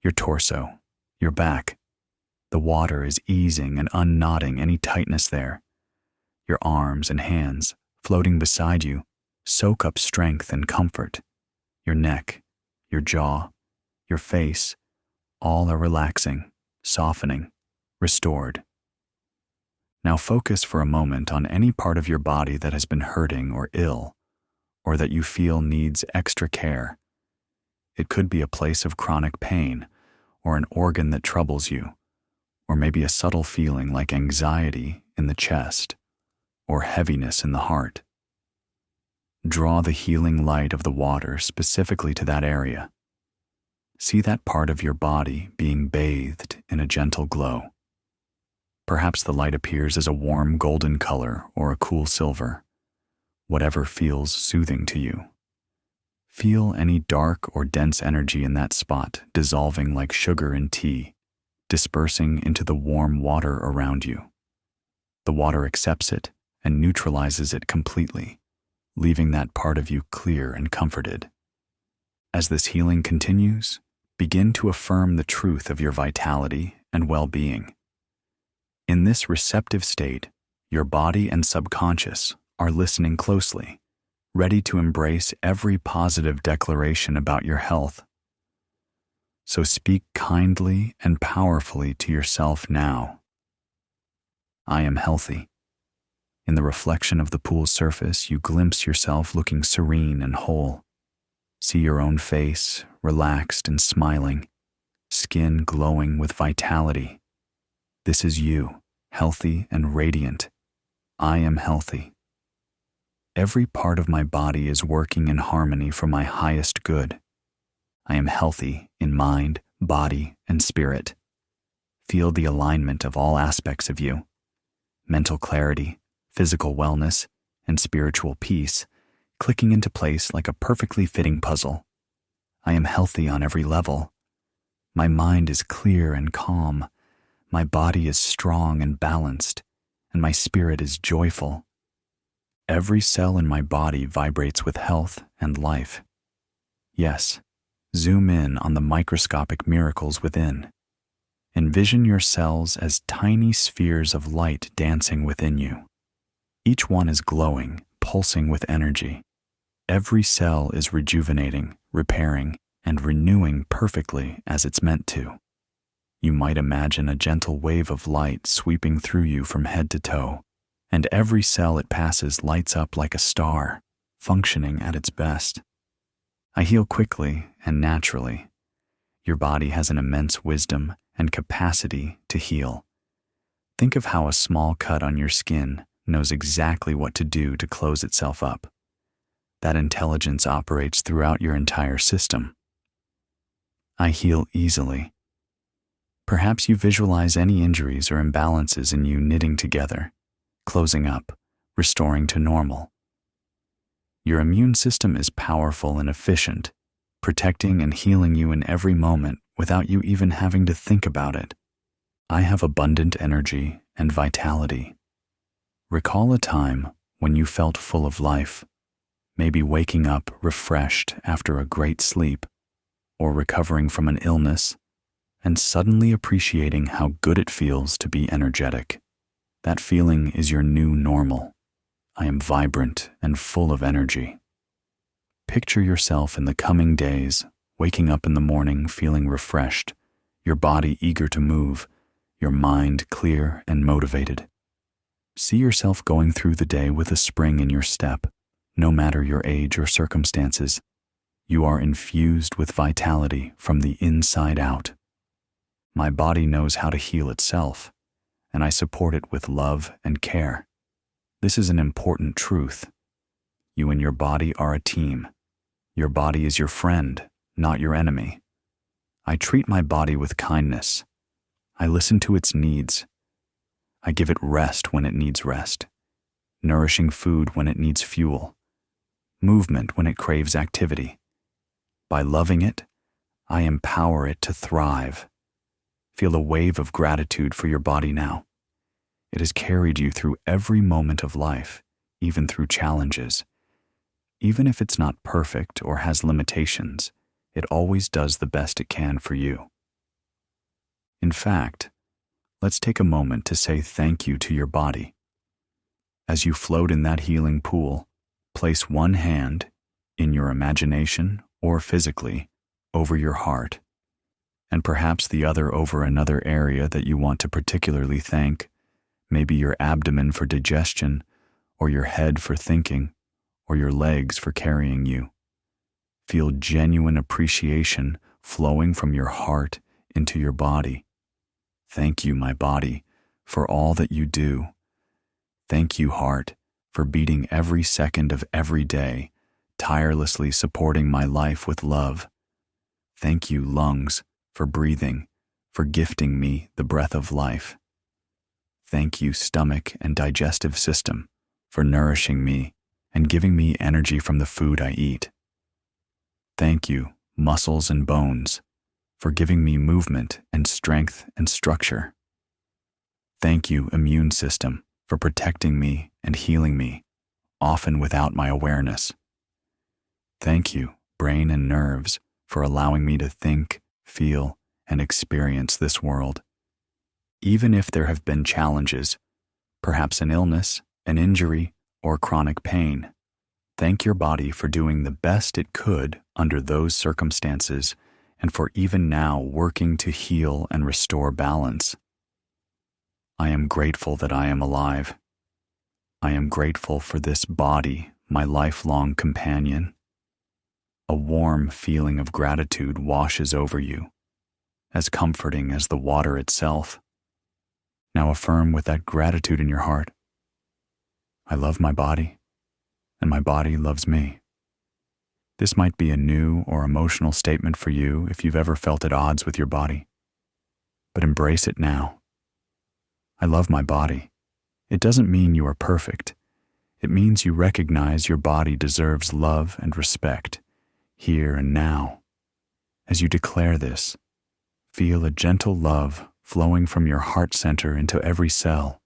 Your torso, your back. The water is easing and unknotting any tightness there. Your arms and hands, floating beside you, soak up strength and comfort. Your neck, your jaw, your face, all are relaxing, softening, restored. Now focus for a moment on any part of your body that has been hurting or ill, or that you feel needs extra care. It could be a place of chronic pain, or an organ that troubles you, or maybe a subtle feeling like anxiety in the chest, or heaviness in the heart. Draw the healing light of the water specifically to that area. See that part of your body being bathed in a gentle glow. Perhaps the light appears as a warm golden color or a cool silver, whatever feels soothing to you. Feel any dark or dense energy in that spot dissolving like sugar in tea, dispersing into the warm water around you. The water accepts it and neutralizes it completely, leaving that part of you clear and comforted. As this healing continues, begin to affirm the truth of your vitality and well-being. In this receptive state, your body and subconscious are listening closely, ready to embrace every positive declaration about your health. So speak kindly and powerfully to yourself now. I am healthy. In the reflection of the pool's surface, you glimpse yourself looking serene and whole. See your own face, relaxed and smiling, skin glowing with vitality. This is you, healthy and radiant. I am healthy. Every part of my body is working in harmony for my highest good. I am healthy in mind, body, and spirit. Feel the alignment of all aspects of you. Mental clarity, physical wellness, and spiritual peace, clicking into place like a perfectly fitting puzzle. I am healthy on every level. My mind is clear and calm. My body is strong and balanced, and my spirit is joyful. Every cell in my body vibrates with health and life. Yes, zoom in on the microscopic miracles within. Envision your cells as tiny spheres of light dancing within you. Each one is glowing, pulsing with energy. Every cell is rejuvenating, repairing, and renewing perfectly as it's meant to. You might imagine a gentle wave of light sweeping through you from head to toe, and every cell it passes lights up like a star, functioning at its best. I heal quickly and naturally. Your body has an immense wisdom and capacity to heal. Think of how a small cut on your skin knows exactly what to do to close itself up. That intelligence operates throughout your entire system. I heal easily. Perhaps you visualize any injuries or imbalances in you knitting together, closing up, restoring to normal. Your immune system is powerful and efficient, protecting and healing you in every moment without you even having to think about it. I have abundant energy and vitality. Recall a time when you felt full of life, maybe waking up refreshed after a great sleep, or recovering from an illness, and suddenly appreciating how good it feels to be energetic. That feeling is your new normal. I am vibrant and full of energy. Picture yourself in the coming days, waking up in the morning feeling refreshed, your body eager to move, your mind clear and motivated. See yourself going through the day with a spring in your step, no matter your age or circumstances. You are infused with vitality from the inside out. My body knows how to heal itself, and I support it with love and care. This is an important truth. You and your body are a team. Your body is your friend, not your enemy. I treat my body with kindness. I listen to its needs. I give it rest when it needs rest, nourishing food when it needs fuel, movement when it craves activity. By loving it, I empower it to thrive. Feel a wave of gratitude for your body now. It has carried you through every moment of life, even through challenges. Even if it's not perfect or has limitations, it always does the best it can for you. In fact, let's take a moment to say thank you to your body. As you float in that healing pool, place one hand, in your imagination or physically, over your heart, and perhaps the other over another area that you want to particularly thank, maybe your abdomen for digestion, or your head for thinking, or your legs for carrying you. Feel genuine appreciation flowing from your heart into your body. Thank you, my body, for all that you do. Thank you, heart, for beating every second of every day, tirelessly supporting my life with love. Thank you, lungs, for breathing, for gifting me the breath of life. Thank you, stomach and digestive system, for nourishing me and giving me energy from the food I eat. Thank you, muscles and bones, for giving me movement and strength and structure. Thank you, immune system, for protecting me and healing me, often without my awareness. Thank you, brain and nerves, for allowing me to think, feel, and experience this world. Even if there have been challenges, perhaps an illness, an injury, or chronic pain, thank your body for doing the best it could under those circumstances and for even now working to heal and restore balance. I am grateful that I am alive. I am grateful for this body, my lifelong companion. A warm feeling of gratitude washes over you, as comforting as the water itself. Now affirm with that gratitude in your heart, I love my body, and my body loves me. This might be a new or emotional statement for you if you've ever felt at odds with your body, but embrace it now. I love my body. It doesn't mean you are perfect. It means you recognize your body deserves love and respect, here and now. As you declare this, feel a gentle love flowing from your heart center into every cell.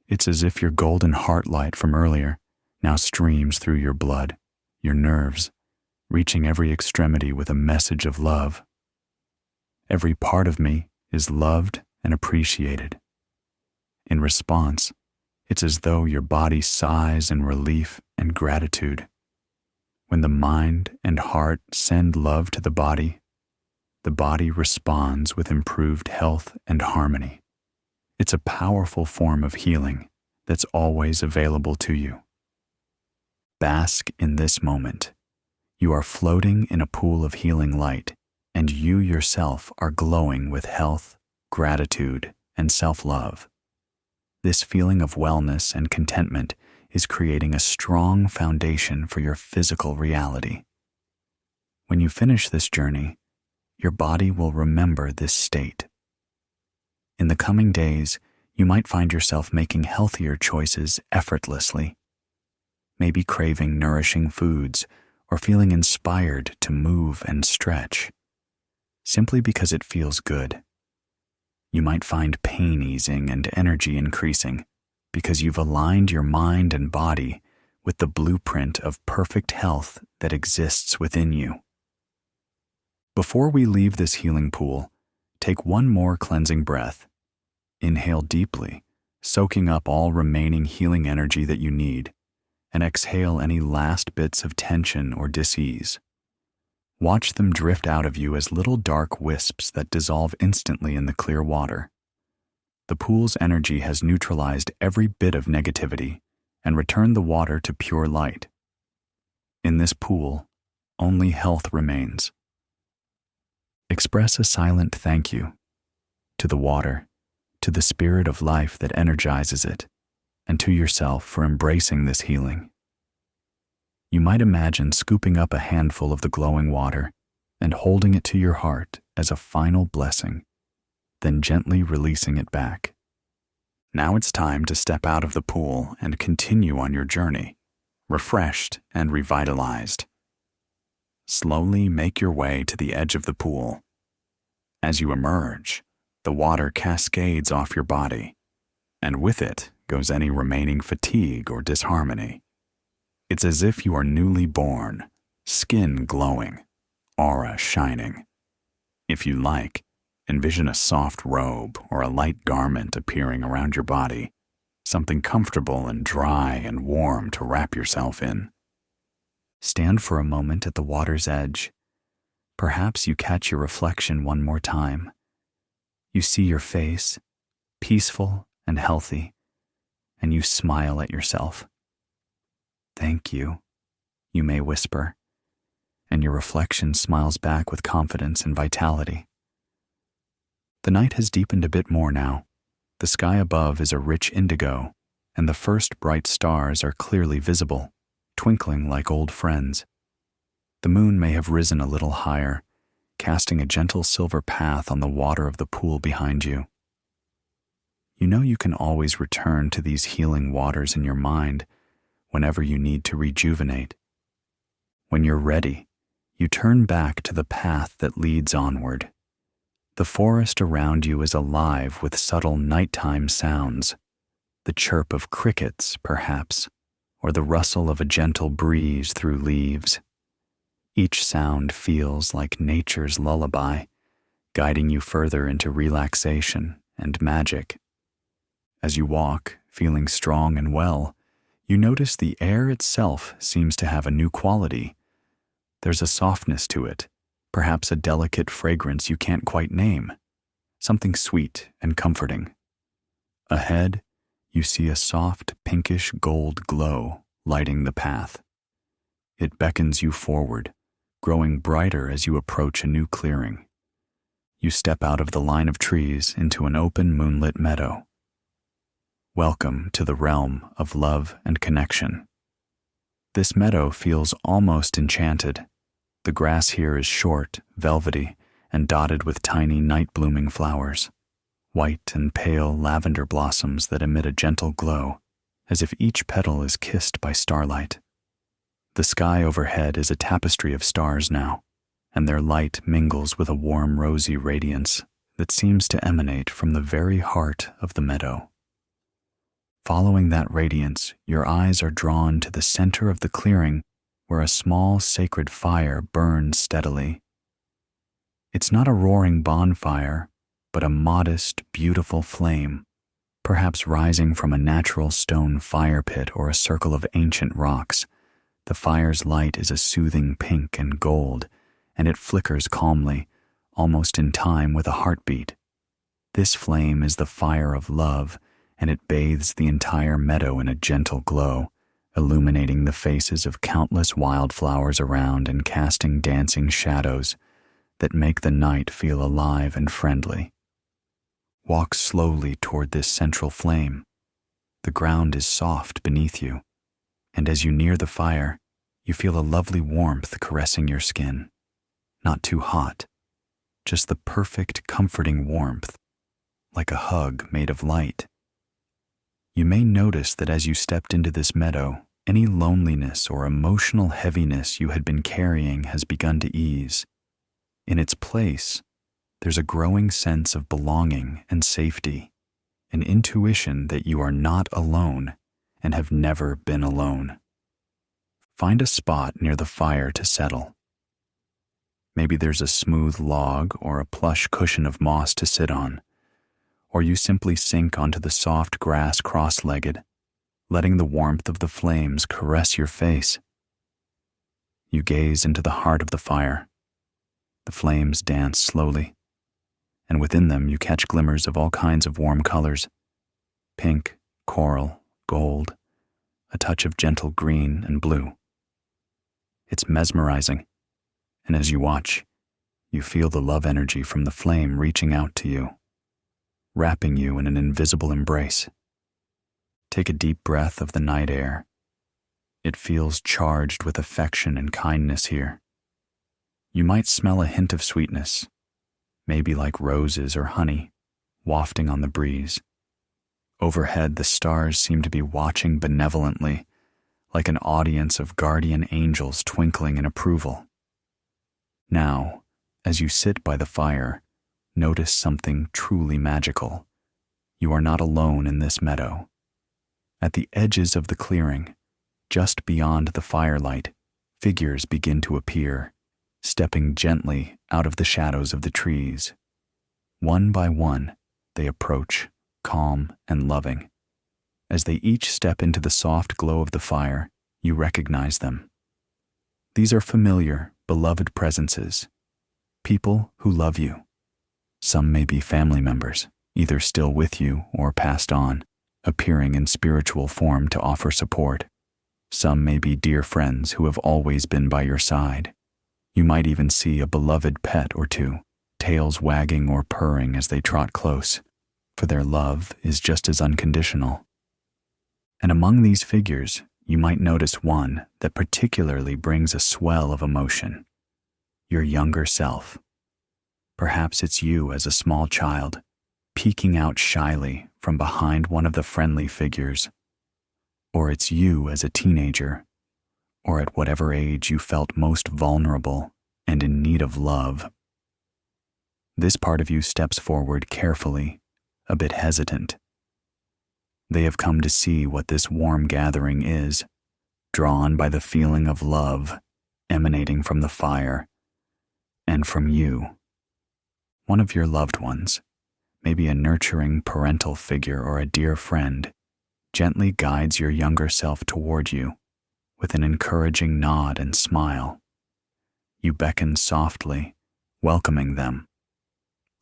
It's as if your golden heart light from earlier, now streams through your blood, your nerves, reaching every extremity with a message of love. Every part of me is loved and appreciated. In response, it's as though your body sighs in relief and gratitude. When the mind and heart send love to the body responds with improved health and harmony. It's a powerful form of healing that's always available to you. Bask in this moment. You are floating in a pool of healing light, and you yourself are glowing with health, gratitude, and self-love. This feeling of wellness and contentment is creating a strong foundation for your physical reality. When you finish this journey, your body will remember this state. In the coming days, you might find yourself making healthier choices effortlessly, maybe craving nourishing foods or feeling inspired to move and stretch, simply because it feels good. You might find pain easing and energy increasing because you've aligned your mind and body with the blueprint of perfect health that exists within you. Before we leave this healing pool, take one more cleansing breath. Inhale deeply, soaking up all remaining healing energy that you need, and exhale any last bits of tension or dis-ease. Watch them drift out of you as little dark wisps that dissolve instantly in the clear water. The pool's energy has neutralized every bit of negativity and returned the water to pure light. In this pool, only health remains. Express a silent thank you to the water, to the spirit of life that energizes it, and to yourself for embracing this healing. You might imagine scooping up a handful of the glowing water and holding it to your heart as a final blessing, then gently releasing it back. Now it's time to step out of the pool and continue on your journey, refreshed and revitalized. Slowly make your way to the edge of the pool. As you emerge, the water cascades off your body, and with it goes any remaining fatigue or disharmony. It's as if you are newly born, skin glowing, aura shining. If you like, envision a soft robe or a light garment appearing around your body, something comfortable and dry and warm to wrap yourself in. Stand for a moment at the water's edge. Perhaps you catch your reflection one more time. You see your face, peaceful and healthy, and you smile at yourself. "Thank you," you may whisper, and your reflection smiles back with confidence and vitality. The night has deepened a bit more now. The sky above is a rich indigo, and the first bright stars are clearly visible, twinkling like old friends. The moon may have risen a little higher, casting a gentle silver path on the water of the pool behind you. You know you can always return to these healing waters in your mind whenever you need to rejuvenate. When you're ready, you turn back to the path that leads onward. The forest around you is alive with subtle nighttime sounds, the chirp of crickets, perhaps, or the rustle of a gentle breeze through leaves. Each sound feels like nature's lullaby, guiding you further into relaxation and magic. As you walk, feeling strong and well, you notice the air itself seems to have a new quality. There's a softness to it, perhaps a delicate fragrance you can't quite name, something sweet and comforting. Ahead, you see a soft pinkish gold glow lighting the path. It beckons you forward, growing brighter as you approach a new clearing. You step out of the line of trees into an open moonlit meadow. Welcome to the realm of love and connection. This meadow feels almost enchanted. The grass here is short, velvety, and dotted with tiny night-blooming flowers, white and pale lavender blossoms that emit a gentle glow, as if each petal is kissed by starlight. The sky overhead is a tapestry of stars now, and their light mingles with a warm rosy radiance that seems to emanate from the very heart of the meadow. Following that radiance, your eyes are drawn to the center of the clearing where a small sacred fire burns steadily. It's not a roaring bonfire, but a modest, beautiful flame, perhaps rising from a natural stone fire pit or a circle of ancient rocks. The fire's light is a soothing pink and gold, and it flickers calmly, almost in time with a heartbeat. This flame is the fire of love, and it bathes the entire meadow in a gentle glow, illuminating the faces of countless wildflowers around and casting dancing shadows that make the night feel alive and friendly. Walk slowly toward this central flame. The ground is soft beneath you, and as you near the fire, you feel a lovely warmth caressing your skin. Not too hot, just the perfect, comforting warmth, like a hug made of light. You may notice that as you stepped into this meadow, any loneliness or emotional heaviness you had been carrying has begun to ease. In its place, there's a growing sense of belonging and safety, an intuition that you are not alone and have never been alone. Find a spot near the fire to settle. Maybe there's a smooth log or a plush cushion of moss to sit on, or you simply sink onto the soft grass cross-legged, letting the warmth of the flames caress your face. You gaze into the heart of the fire. The flames dance slowly, and within them you catch glimmers of all kinds of warm colors: pink, coral, gold, a touch of gentle green and blue. It's mesmerizing, and as you watch, you feel the love energy from the flame reaching out to you, wrapping you in an invisible embrace. Take a deep breath of the night air. It feels charged with affection and kindness here. You might smell a hint of sweetness, maybe like roses or honey, wafting on the breeze. Overhead, the stars seem to be watching benevolently, like an audience of guardian angels twinkling in approval. Now, as you sit by the fire, notice something truly magical. You are not alone in this meadow. At the edges of the clearing, just beyond the firelight, figures begin to appear, stepping gently out of the shadows of the trees. One by one, they approach, calm and loving. As they each step into the soft glow of the fire, you recognize them. These are familiar, beloved presences, people who love you. Some may be family members, either still with you or passed on, appearing in spiritual form to offer support. Some may be dear friends who have always been by your side. You might even see a beloved pet or two, tails wagging or purring as they trot close, for their love is just as unconditional. And among these figures, you might notice one that particularly brings a swell of emotion: your younger self. Perhaps it's you as a small child, peeking out shyly from behind one of the friendly figures. Or it's you as a teenager, or at whatever age you felt most vulnerable and in need of love. This part of you steps forward carefully, a bit hesitant. They have come to see what this warm gathering is, drawn by the feeling of love emanating from the fire and from you. One of your loved ones, maybe a nurturing parental figure or a dear friend, gently guides your younger self toward you with an encouraging nod and smile. You beckon softly, welcoming them.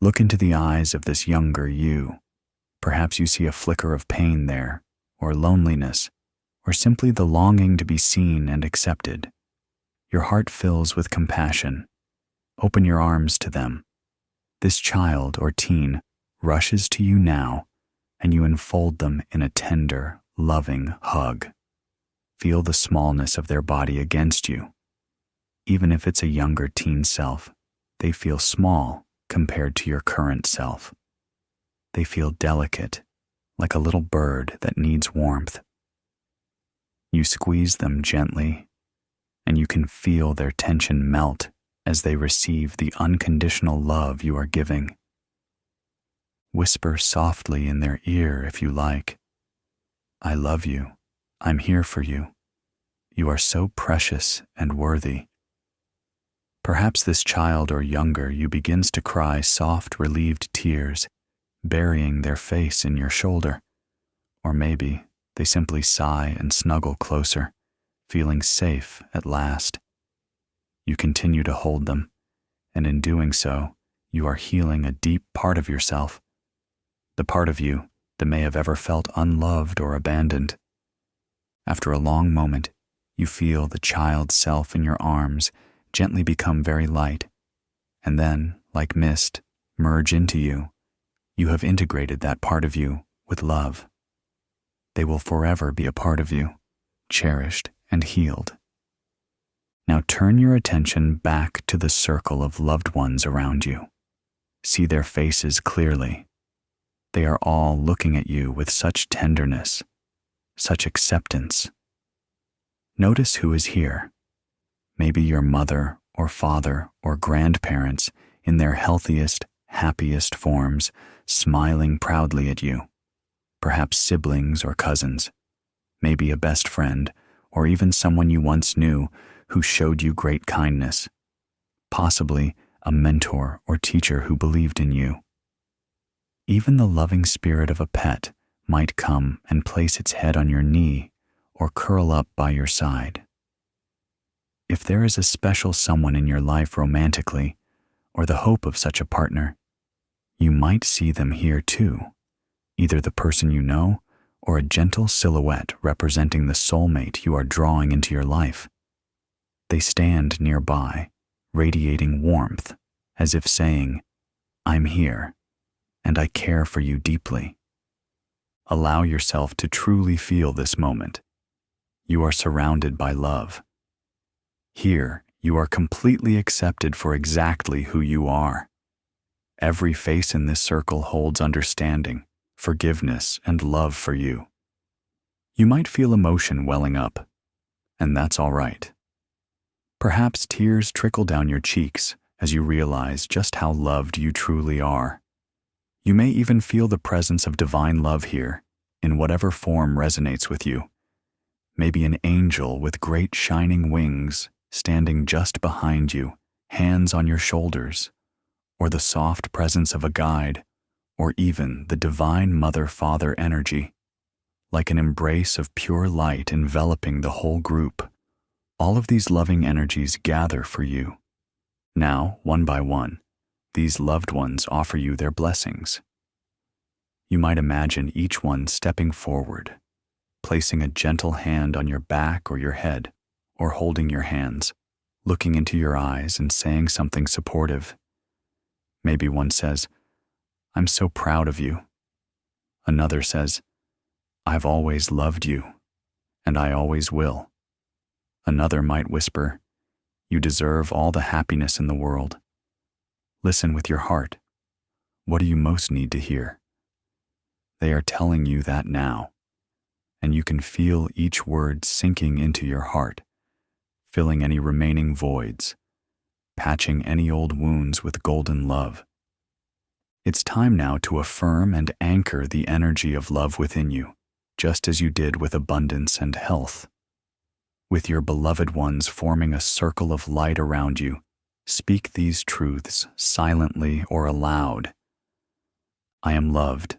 Look into the eyes of this younger you. Perhaps you see a flicker of pain there, or loneliness, or simply the longing to be seen and accepted. Your heart fills with compassion. Open your arms to them. This child or teen rushes to you now, and you enfold them in a tender, loving hug. Feel the smallness of their body against you. Even if it's a younger teen self, they feel small compared to your current self. They feel delicate, like a little bird that needs warmth. You squeeze them gently, and you can feel their tension melt as they receive the unconditional love you are giving. Whisper softly in their ear if you like. I love you. I'm here for you. You are so precious and worthy. Perhaps this child or younger you begins to cry soft, relieved tears, burying their face in your shoulder. Or maybe they simply sigh and snuggle closer, feeling safe at last. You continue to hold them, and in doing so, you are healing a deep part of yourself, the part of you that may have ever felt unloved or abandoned. After a long moment, you feel the child self in your arms gently become very light, and then, like mist, merge into you. You have integrated that part of you with love. They will forever be a part of you, cherished and healed. Now turn your attention back to the circle of loved ones around you. See their faces clearly. They are all looking at you with such tenderness, such acceptance. Notice who is here. Maybe your mother or father or grandparents in their healthiest, happiest forms, smiling proudly at you. Perhaps siblings or cousins. Maybe a best friend, or even someone you once knew who showed you great kindness. Possibly a mentor or teacher who believed in you. Even the loving spirit of a pet might come and place its head on your knee or curl up by your side. If there is a special someone in your life romantically, or the hope of such a partner, you might see them here too, either the person you know or a gentle silhouette representing the soulmate you are drawing into your life. They stand nearby, radiating warmth, as if saying, "I'm here, and I care for you deeply." Allow yourself to truly feel this moment. You are surrounded by love. Here, you are completely accepted for exactly who you are. Every face in this circle holds understanding, forgiveness, and love for you. You might feel emotion welling up, and that's all right. Perhaps tears trickle down your cheeks as you realize just how loved you truly are. You may even feel the presence of divine love here, in whatever form resonates with you. Maybe an angel with great shining wings standing just behind you, hands on your shoulders, or the soft presence of a guide, or even the divine mother-father energy, like an embrace of pure light enveloping the whole group. All of these loving energies gather for you. Now, one by one, these loved ones offer you their blessings. You might imagine each one stepping forward, placing a gentle hand on your back or your head, or holding your hands, looking into your eyes and saying something supportive. Maybe one says, "I'm so proud of you." Another says, "I've always loved you, and I always will." Another might whisper, "You deserve all the happiness in the world." Listen with your heart. What do you most need to hear? They are telling you that now, and you can feel each word sinking into your heart, filling any remaining voids, patching any old wounds with golden love. It's time now to affirm and anchor the energy of love within you, just as you did with abundance and health. With your beloved ones forming a circle of light around you, speak these truths silently or aloud. I am loved,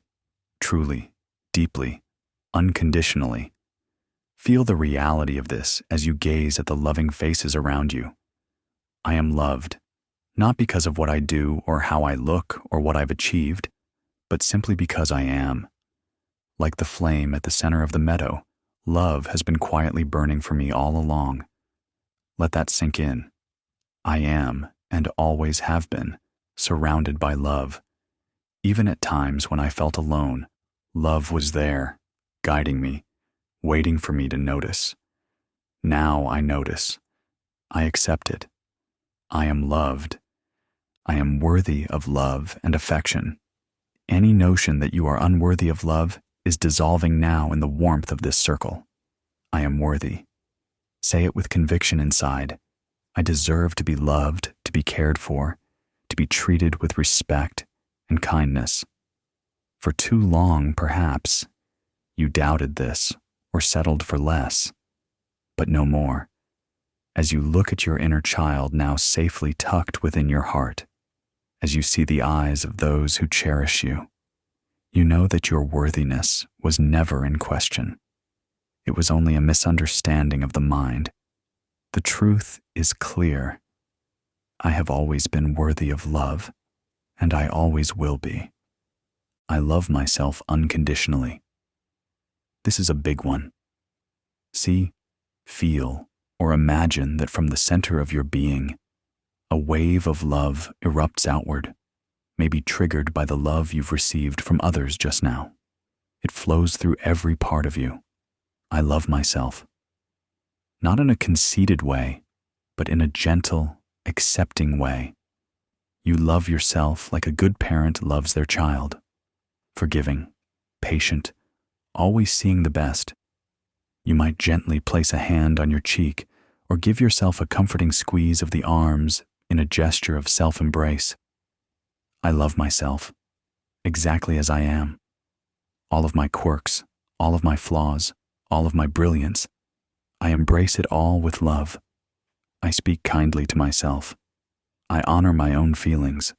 truly, deeply, unconditionally. Feel the reality of this as you gaze at the loving faces around you. I am loved, not because of what I do or how I look or what I've achieved, but simply because I am. Like the flame at the center of the meadow, love has been quietly burning for me all along. Let that sink in. I am, and always have been, surrounded by love. Even at times when I felt alone, love was there, guiding me, waiting for me to notice. Now I notice. I accept it. I am loved. I am worthy of love and affection. Any notion that you are unworthy of love is dissolving now in the warmth of this circle. I am worthy. Say it with conviction inside. I deserve to be loved, to be cared for, to be treated with respect and kindness. For too long, perhaps, You doubted this or settled for less, but no more. As you look at your inner child now safely tucked within your heart, as you see the eyes of those who cherish you, you know that your worthiness was never in question. It was only a misunderstanding of the mind. The truth is clear. I have always been worthy of love, and I always will be. I love myself unconditionally. This is a big one. See, feel, or imagine that from the center of your being, a wave of love erupts outward, maybe triggered by the love you've received from others just now. It flows through every part of you. I love myself. Not in a conceited way, but in a gentle, accepting way. You love yourself like a good parent loves their child. Forgiving, patient, always seeing the best. You might gently place a hand on your cheek or give yourself a comforting squeeze of the arms in a gesture of self-embrace. I love myself, exactly as I am. All of my quirks, all of my flaws, all of my brilliance. I embrace it all with love. I speak kindly to myself. I honor my own feelings.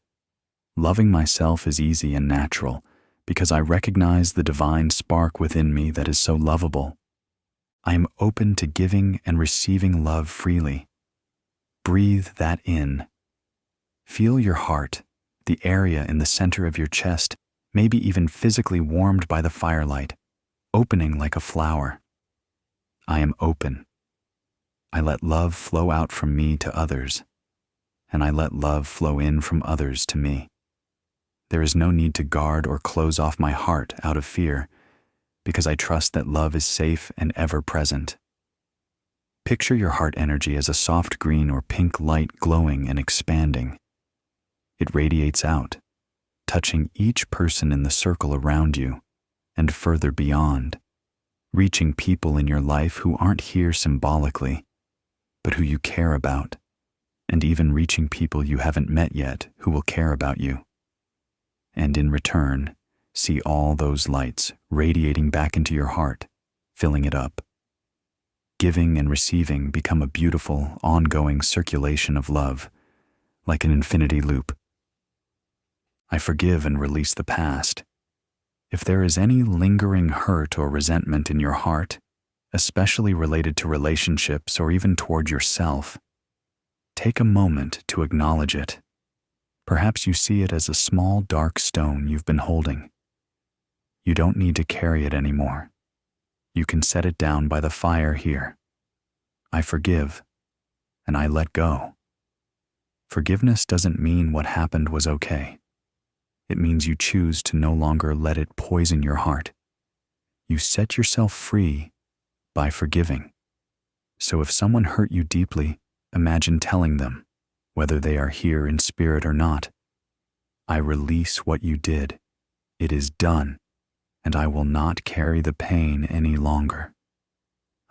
Loving myself is easy and natural because I recognize the divine spark within me that is so lovable. I am open to giving and receiving love freely. Breathe that in. Feel your heart, the area in the center of your chest, maybe even physically warmed by the firelight, opening like a flower. I am open. I let love flow out from me to others, and I let love flow in from others to me. There is no need to guard or close off my heart out of fear, because I trust that love is safe and ever present. Picture your heart energy as a soft green or pink light glowing and expanding. It radiates out, touching each person in the circle around you and further beyond, reaching people in your life who aren't here symbolically, but who you care about, and even reaching people you haven't met yet who will care about you. And in return, see all those lights radiating back into your heart, filling it up. Giving and receiving become a beautiful, ongoing circulation of love, like an infinity loop. I forgive and release the past. If there is any lingering hurt or resentment in your heart, especially related to relationships or even toward yourself, take a moment to acknowledge it. Perhaps you see it as a small dark stone you've been holding. You don't need to carry it anymore. You can set it down by the fire here. I forgive, and I let go. Forgiveness doesn't mean what happened was okay. It means you choose to no longer let it poison your heart. You set yourself free by forgiving. So if someone hurt you deeply, imagine telling them, whether they are here in spirit or not, I release what you did. It is done, and I will not carry the pain any longer.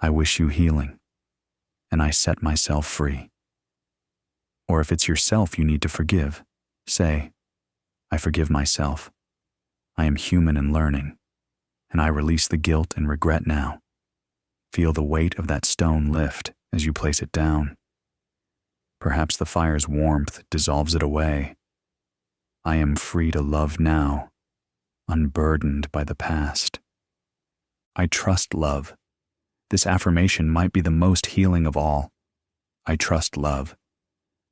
I wish you healing, and I set myself free. Or if it's yourself you need to forgive, say, I forgive myself. I am human and learning, and I release the guilt and regret now. Feel the weight of that stone lift as you place it down. Perhaps the fire's warmth dissolves it away. I am free to love now, unburdened by the past. I trust love. This affirmation might be the most healing of all. I trust love.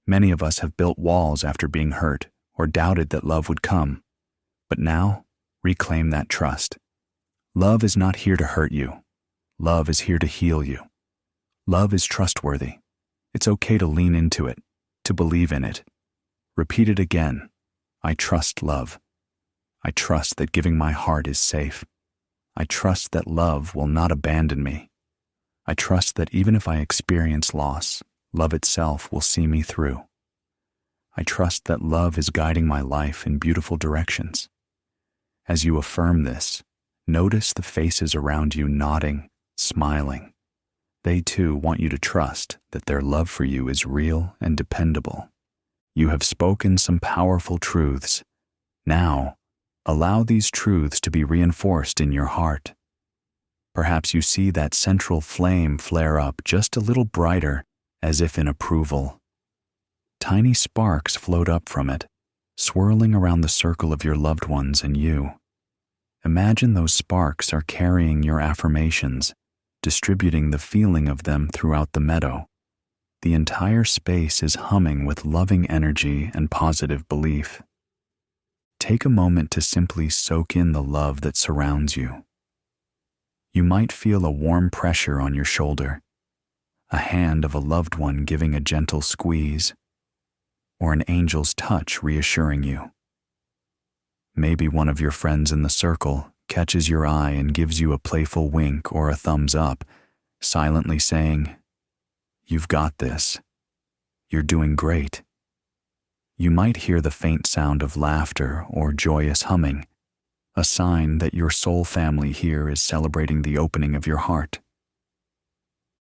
Many of us have built walls after being hurt or doubted that love would come. But now, reclaim that trust. Love is not here to hurt you. Love is here to heal you. Love is trustworthy. It's okay to lean into it, to believe in it. Repeat it again. I trust love. I trust that giving my heart is safe. I trust that love will not abandon me. I trust that even if I experience loss, love itself will see me through. I trust that love is guiding my life in beautiful directions. As you affirm this, notice the faces around you nodding, smiling. They too want you to trust that their love for you is real and dependable. You have spoken some powerful truths. Now, allow these truths to be reinforced in your heart. Perhaps you see that central flame flare up just a little brighter, as if in approval. Tiny sparks float up from it, swirling around the circle of your loved ones and you. Imagine those sparks are carrying your affirmations, distributing the feeling of them throughout the meadow. The entire space is humming with loving energy and positive belief. Take a moment to simply soak in the love that surrounds you. You might feel a warm pressure on your shoulder, a hand of a loved one giving a gentle squeeze, or an angel's touch reassuring you. Maybe one of your friends in the circle catches your eye and gives you a playful wink or a thumbs up, silently saying, "You've got this. You're doing great." You might hear the faint sound of laughter or joyous humming, a sign that your soul family here is celebrating the opening of your heart.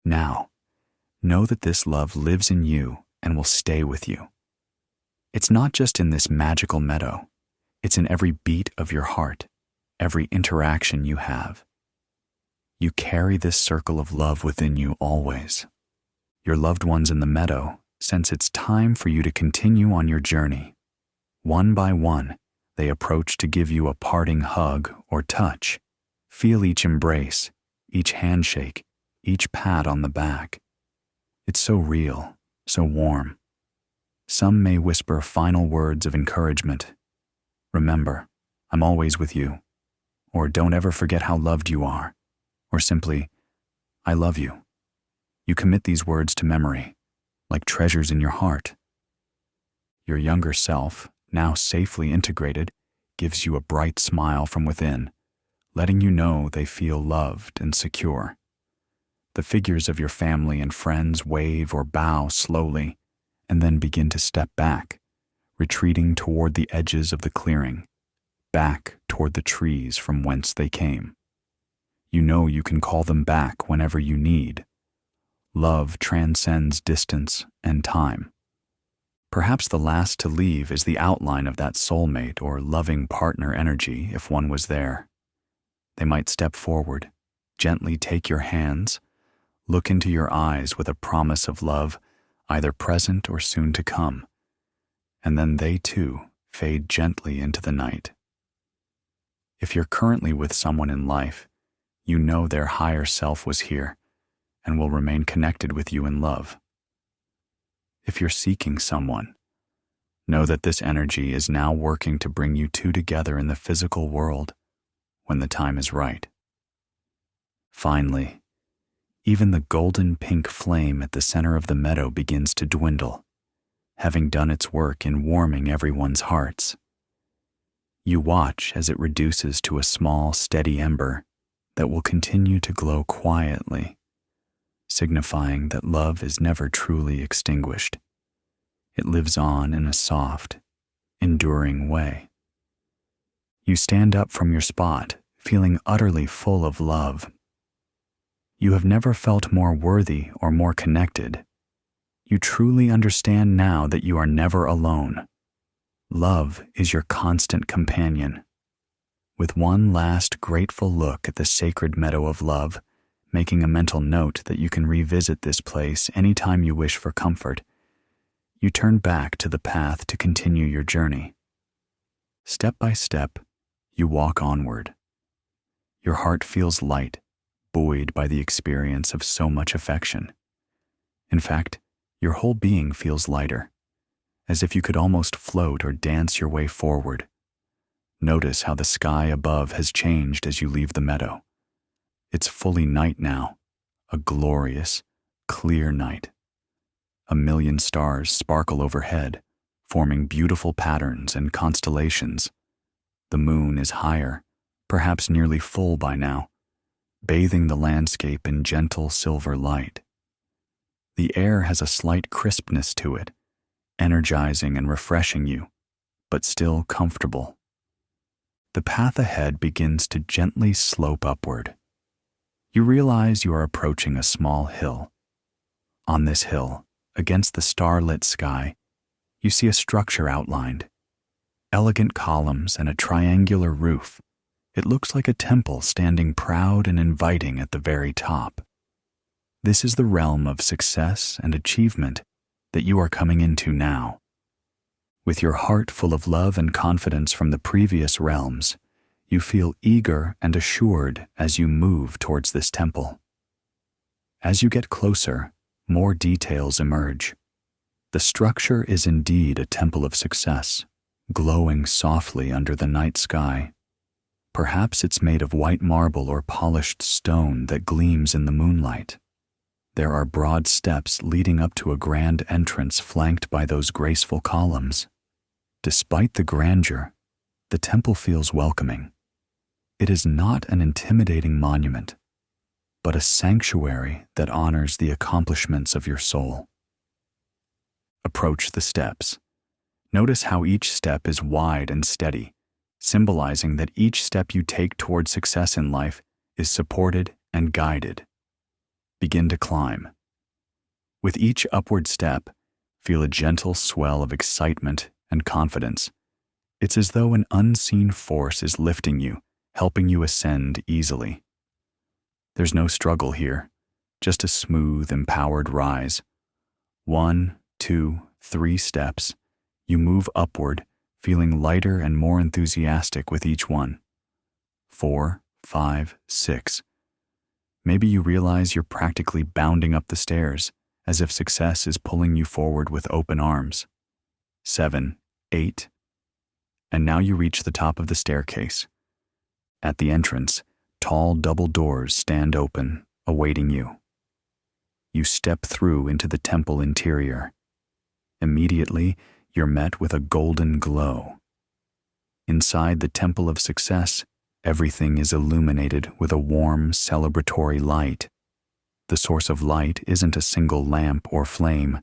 Now, know that this love lives in you and will stay with you. It's not just in this magical meadow. It's in every beat of your heart, every interaction you have. You carry this circle of love within you always. Your loved ones in the meadow sense it's time for you to continue on your journey. One by one, they approach to give you a parting hug or touch. Feel each embrace, each handshake, each pat on the back. It's so real, so warm. Some may whisper final words of encouragement. "Remember, I'm always with you." Or "Don't ever forget how loved you are." Or simply, "I love you." You commit these words to memory, like treasures in your heart. Your younger self, now safely integrated, gives you a bright smile from within, letting you know they feel loved and secure. The figures of your family and friends wave or bow slowly, and then begin to step back, retreating toward the edges of the clearing, back toward the trees from whence they came. You know you can call them back whenever you need. Love transcends distance and time. Perhaps the last to leave is the outline of that soulmate or loving partner energy if one was there. They might step forward, gently take your hands, look into your eyes with a promise of love, either present or soon to come, and then they too fade gently into the night. If you're currently with someone in life, you know their higher self was here and will remain connected with you in love. If you're seeking someone, know that this energy is now working to bring you two together in the physical world when the time is right. Finally, even the golden pink flame at the center of the meadow begins to dwindle, having done its work in warming everyone's hearts. You watch as it reduces to a small, steady ember that will continue to glow quietly, signifying that love is never truly extinguished. It lives on in a soft, enduring way. You stand up from your spot, feeling utterly full of love. You have never felt more worthy or more connected. You truly understand now that you are never alone. Love is your constant companion. With one last grateful look at the sacred meadow of love, making a mental note that you can revisit this place anytime you wish for comfort, you turn back to the path to continue your journey. Step by step, you walk onward. Your heart feels light, buoyed by the experience of so much affection. In fact, your whole being feels lighter, as if you could almost float or dance your way forward. Notice how the sky above has changed as you leave the meadow. It's fully night now, a glorious, clear night. 1,000,000 stars sparkle overhead, forming beautiful patterns and constellations. The moon is higher, perhaps nearly full by now, bathing the landscape in gentle silver light. The air has a slight crispness to it, energizing and refreshing you, but still comfortable. The path ahead begins to gently slope upward. You realize you are approaching a small hill. On this hill, against the starlit sky, you see a structure outlined. Elegant columns and a triangular roof, It looks like a temple standing proud and inviting at the very top. This is the realm of success and achievement that you are coming into now. With your heart full of love and confidence from the previous realms, you feel eager and assured as you move towards this temple. As you get closer, more details emerge. The structure is indeed a temple of success, glowing softly under the night sky. Perhaps it's made of white marble or polished stone that gleams in the moonlight. There are broad steps leading up to a grand entrance flanked by those graceful columns. Despite the grandeur, the temple feels welcoming. It is not an intimidating monument, but a sanctuary that honors the accomplishments of your soul. Approach the steps. Notice how each step is wide and steady, symbolizing that each step you take toward success in life is supported and guided. Begin to climb. With each upward step, feel a gentle swell of excitement and confidence. It's as though an unseen force is lifting you, helping you ascend easily. There's no struggle here, just a smooth, empowered rise. 1, 2, 3 steps. You move upward, feeling lighter and more enthusiastic with each one. 4, 5, 6. Maybe you realize you're practically bounding up the stairs, as if success is pulling you forward with open arms. 7, 8. And now you reach the top of the staircase. At the entrance, tall double doors stand open, awaiting you. You step through into the temple interior. Immediately, you're met with a golden glow. Inside the Temple of Success, everything is illuminated with a warm, celebratory light. The source of light isn't a single lamp or flame.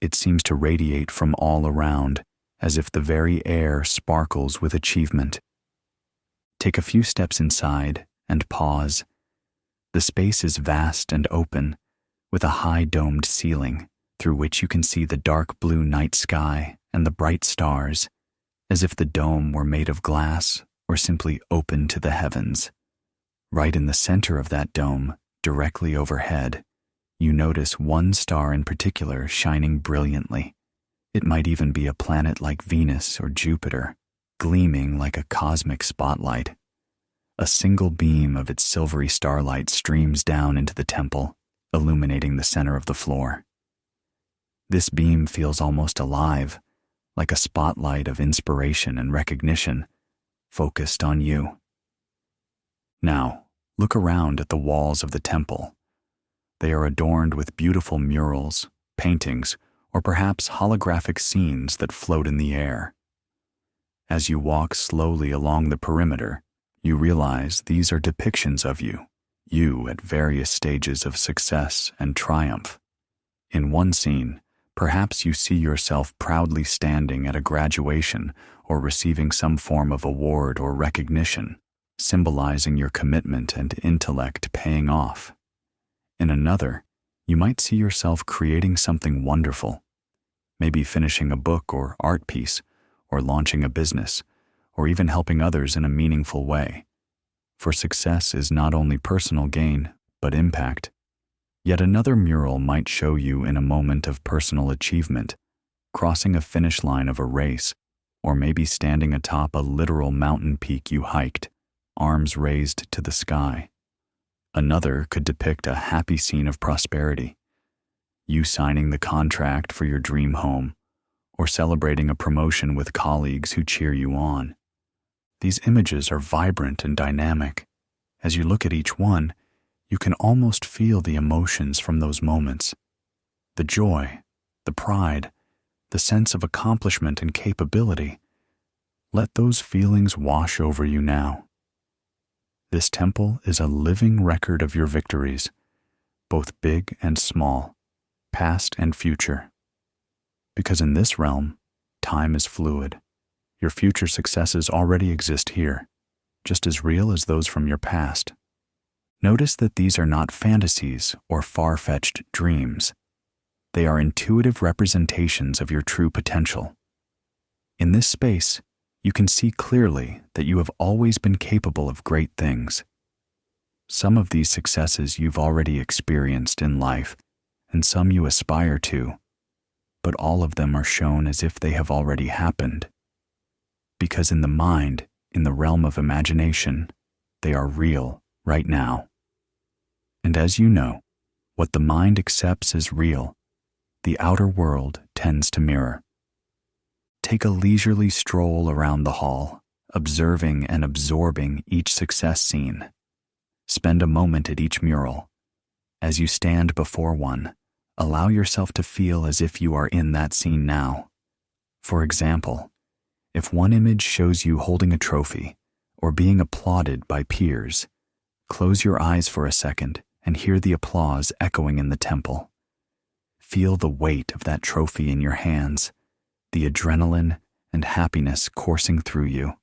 It seems to radiate from all around, as if the very air sparkles with achievement. Take a few steps inside and pause. The space is vast and open, with a high domed ceiling through which you can see the dark blue night sky and the bright stars, as if the dome were made of glass or simply open to the heavens. Right in the center of that dome, directly overhead, you notice one star in particular shining brilliantly. It might even be a planet like Venus or Jupiter, gleaming like a cosmic spotlight. A single beam of its silvery starlight streams down into the temple, illuminating the center of the floor. This beam feels almost alive, like a spotlight of inspiration and recognition, focused on you. Now, look around at the walls of the temple. They are adorned with beautiful murals, paintings, or perhaps holographic scenes that float in the air. As you walk slowly along the perimeter, you realize these are depictions of you at various stages of success and triumph. In one scene, perhaps you see yourself proudly standing at a graduation or receiving some form of award or recognition, symbolizing your commitment and intellect paying off. In another, you might see yourself creating something wonderful, maybe finishing a book or art piece, or launching a business, or even helping others in a meaningful way. For success is not only personal gain, but impact. Yet another mural might show you in a moment of personal achievement, crossing a finish line of a race, or maybe standing atop a literal mountain peak you hiked, arms raised to the sky. Another could depict a happy scene of prosperity, you signing the contract for your dream home, or celebrating a promotion with colleagues who cheer you on. These images are vibrant and dynamic. As you look at each one, you can almost feel the emotions from those moments. The joy, the pride, the sense of accomplishment and capability. Let those feelings wash over you now. This temple is a living record of your victories, both big and small, past and future. Because in this realm, time is fluid. Your future successes already exist here, just as real as those from your past. Notice that these are not fantasies or far-fetched dreams. They are intuitive representations of your true potential. In this space, you can see clearly that you have always been capable of great things. Some of these successes you've already experienced in life, and some you aspire to, but all of them are shown as if they have already happened. Because in the mind, in the realm of imagination, they are real right now. And as you know, what the mind accepts as real, the outer world tends to mirror. Take a leisurely stroll around the hall, observing and absorbing each success scene. Spend a moment at each mural. As you stand before one, allow yourself to feel as if you are in that scene now. For example, if one image shows you holding a trophy or being applauded by peers, close your eyes for a second and hear the applause echoing in the temple. Feel the weight of that trophy in your hands, the adrenaline and happiness coursing through you.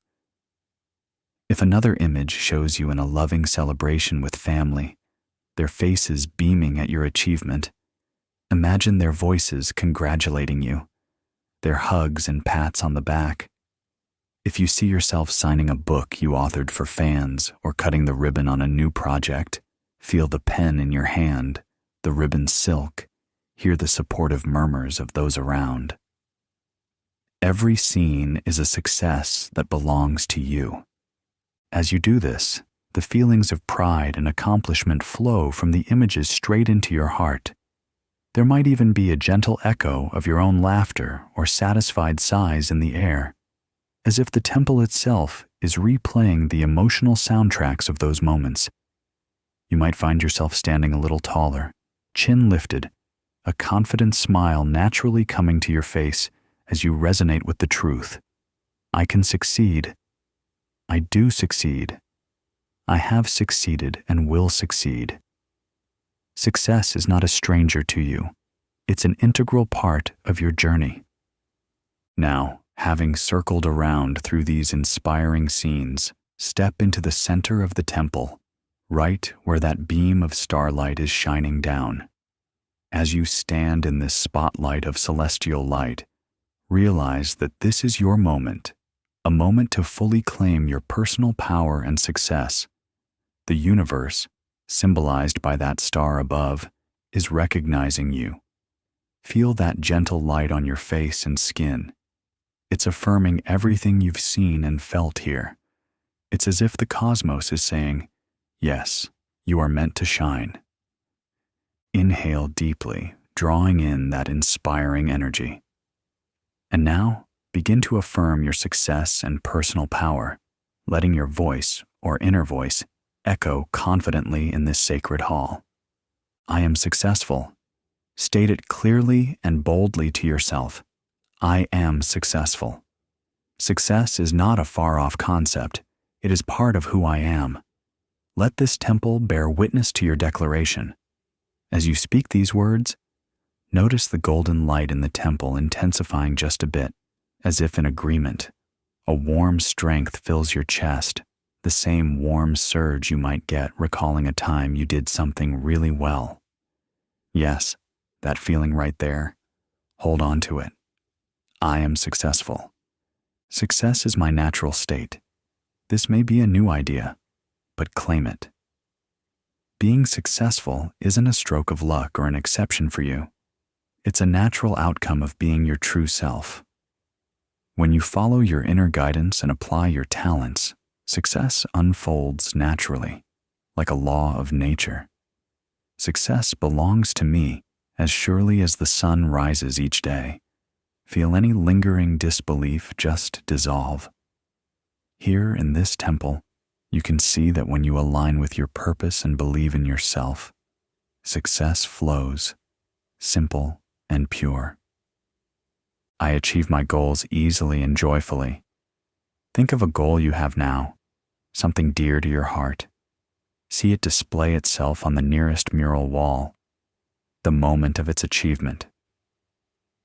If another image shows you in a loving celebration with family, their faces beaming at your achievement, imagine their voices congratulating you, their hugs and pats on the back. If you see yourself signing a book you authored for fans or cutting the ribbon on a new project, feel the pen in your hand, the ribbon silk, hear the supportive murmurs of those around. Every scene is a success that belongs to you. As you do this, the feelings of pride and accomplishment flow from the images straight into your heart. There might even be a gentle echo of your own laughter or satisfied sighs in the air, as if the temple itself is replaying the emotional soundtracks of those moments. You might find yourself standing a little taller, chin lifted, a confident smile naturally coming to your face as you resonate with the truth. I can succeed. I do succeed. I have succeeded and will succeed. Success is not a stranger to you. It's an integral part of your journey. Now, having circled around through these inspiring scenes, step into the center of the temple, right where that beam of starlight is shining down. As you stand in this spotlight of celestial light, realize that this is your moment, a moment to fully claim your personal power and success. The universe, symbolized by that star above, is recognizing you. Feel that gentle light on your face and skin. It's affirming everything you've seen and felt here. It's as if the cosmos is saying, yes, you are meant to shine. Inhale deeply, drawing in that inspiring energy. And now, begin to affirm your success and personal power, letting your voice, or inner voice, echo confidently in this sacred hall. I am successful. State it clearly and boldly to yourself. I am successful. Success is not a far-off concept. It is part of who I am. Let this temple bear witness to your declaration. As you speak these words, notice the golden light in the temple intensifying just a bit, as if in agreement. A warm strength fills your chest, the same warm surge you might get recalling a time you did something really well. Yes, that feeling right there. Hold on to it. I am successful. Success is my natural state. This may be a new idea, but claim it. Being successful isn't a stroke of luck or an exception for you. It's a natural outcome of being your true self. When you follow your inner guidance and apply your talents, success unfolds naturally, like a law of nature. Success belongs to me as surely as the sun rises each day. Feel any lingering disbelief just dissolve. Here in this temple, you can see that when you align with your purpose and believe in yourself, success flows, simple and pure. I achieve my goals easily and joyfully. Think of a goal you have now, something dear to your heart. See it display itself on the nearest mural wall, the moment of its achievement.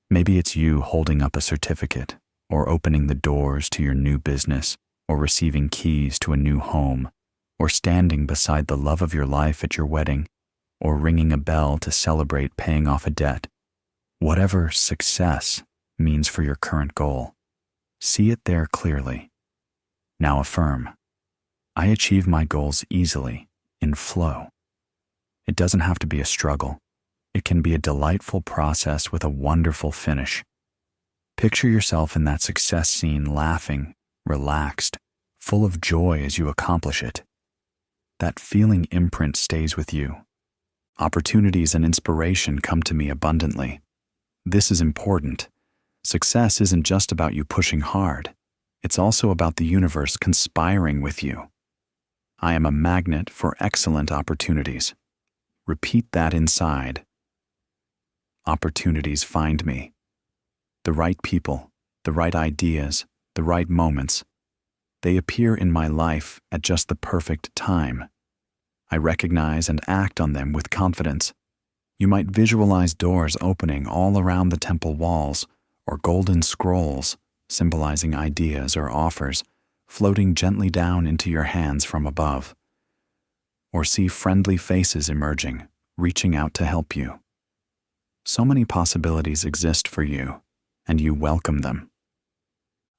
Maybe it's you holding up a certificate, or opening the doors to your new business, or receiving keys to a new home, or standing beside the love of your life at your wedding, or ringing a bell to celebrate paying off a debt. Whatever success means for your current goal, See it there clearly. Now affirm, I achieve my goals easily, in flow. It doesn't have to be a struggle. It can be a delightful process with a wonderful finish. Picture yourself in that success scene laughing, relaxed, full of joy as you accomplish it. That feeling imprint stays with you. Opportunities and inspiration come to me abundantly. This is important. Success isn't just about you pushing hard. It's also about the universe conspiring with you. I am a magnet for excellent opportunities. Repeat that inside. Opportunities find me. The right people, the right ideas, the right moments. They appear in my life at just the perfect time. I recognize and act on them with confidence. You might visualize doors opening all around the temple walls, or golden scrolls, symbolizing ideas or offers, floating gently down into your hands from above. Or see friendly faces emerging, reaching out to help you. So many possibilities exist for you, and you welcome them.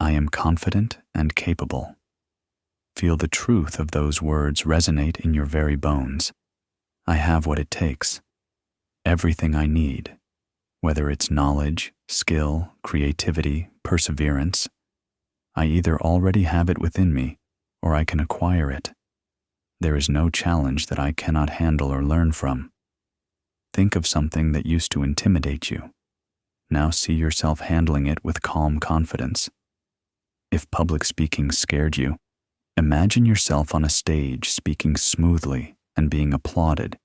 I am confident and capable. Feel the truth of those words resonate in your very bones. I have what it takes. Everything I need, whether it's knowledge, skill, creativity, perseverance. I either already have it within me, or I can acquire it. There is no challenge that I cannot handle or learn from. Think of something that used to intimidate you. Now see yourself handling it with calm confidence. If public speaking scared you, imagine yourself on a stage speaking smoothly and being applauded.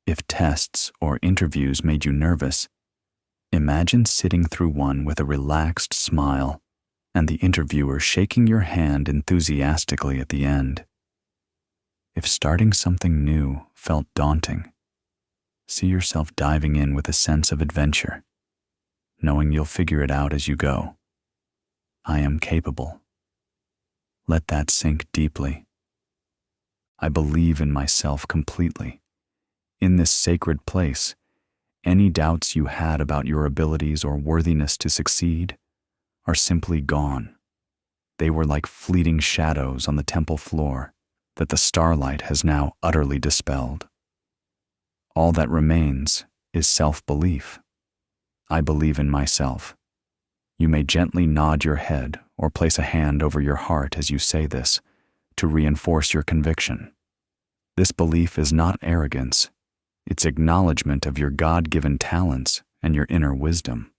If tests or interviews made you nervous, imagine sitting through one with a relaxed smile and the interviewer shaking your hand enthusiastically at the end. If starting something new felt daunting, see yourself diving in with a sense of adventure, knowing you'll figure it out as you go. I am capable. Let that sink deeply. I believe in myself completely. In this sacred place, any doubts you had about your abilities or worthiness to succeed are simply gone. They were like fleeting shadows on the temple floor that the starlight has now utterly dispelled. All that remains is self-belief. I believe in myself. You may gently nod your head or place a hand over your heart as you say this to reinforce your conviction. This belief is not arrogance. It's acknowledgement of your God-given talents and your inner wisdom.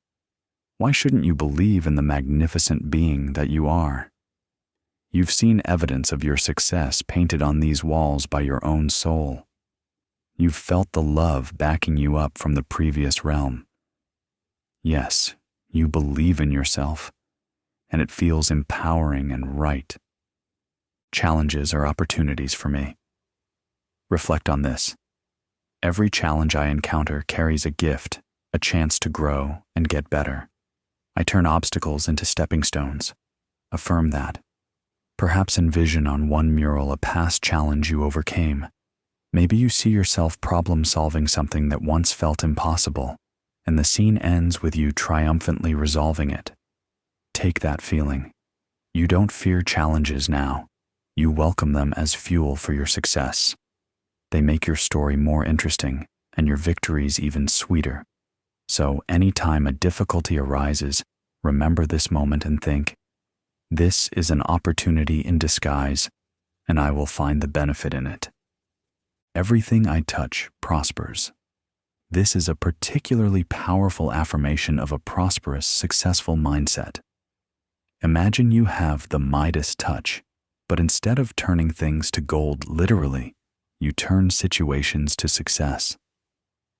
Why shouldn't you believe in the magnificent being that you are? You've seen evidence of your success painted on these walls by your own soul. You've felt the love backing you up from the previous realm. Yes, you believe in yourself, and it feels empowering and right. Challenges are opportunities for me. Reflect on this. Every challenge I encounter carries a gift, a chance to grow and get better. I turn obstacles into stepping stones. Affirm that. Perhaps envision on one mural a past challenge you overcame. Maybe you see yourself problem-solving something that once felt impossible, and the scene ends with you triumphantly resolving it. Take that feeling. You don't fear challenges now. You welcome them as fuel for your success. They make your story more interesting and your victories even sweeter. So anytime a difficulty arises, remember this moment and think, this is an opportunity in disguise, and I will find the benefit in it. Everything I touch prospers. This is a particularly powerful affirmation of a prosperous, successful mindset. Imagine you have the Midas touch, but instead of turning things to gold literally, you turn situations to success.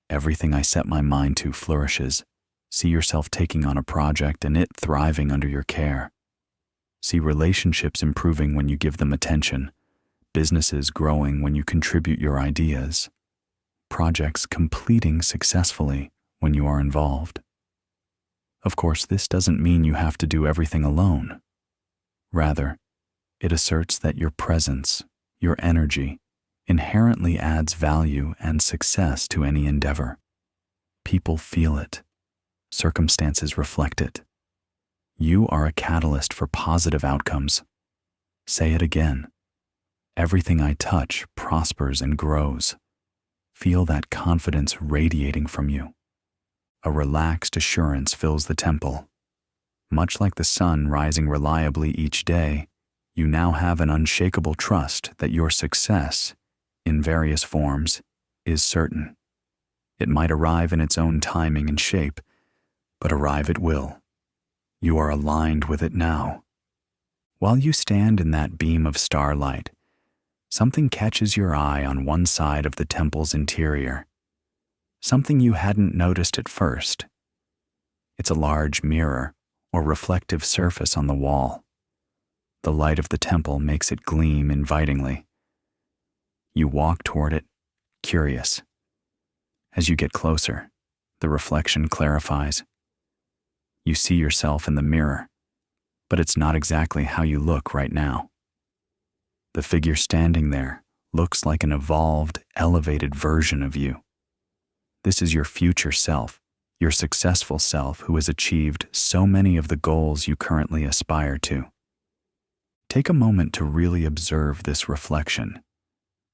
Everything I set my mind to flourishes. See yourself taking on a project and it thriving under your care. See relationships improving when you give them attention, businesses growing when you contribute your ideas, projects completing successfully when you are involved. Of course, this doesn't mean you have to do everything alone. Rather, it asserts that your presence, your energy, inherently adds value and success to any endeavor. People feel it. Circumstances reflect it. You are a catalyst for positive outcomes. Say it again. Everything I touch prospers and grows. Feel that confidence radiating from you. A relaxed assurance fills the temple. Much like the sun rising reliably each day, you now have an unshakable trust that your success, in various forms, is certain. It might arrive in its own timing and shape, but arrive it will. You are aligned with it now. While you stand in that beam of starlight, something catches your eye on one side of the temple's interior. Something you hadn't noticed at first. It's a large mirror or reflective surface on the wall. The light of the temple makes it gleam invitingly. You walk toward it, curious. As you get closer, the reflection clarifies. You see yourself in the mirror, but it's not exactly how you look right now. The figure standing there looks like an evolved, elevated version of you. This is your future self, your successful self who has achieved so many of the goals you currently aspire to. Take a moment to really observe this reflection.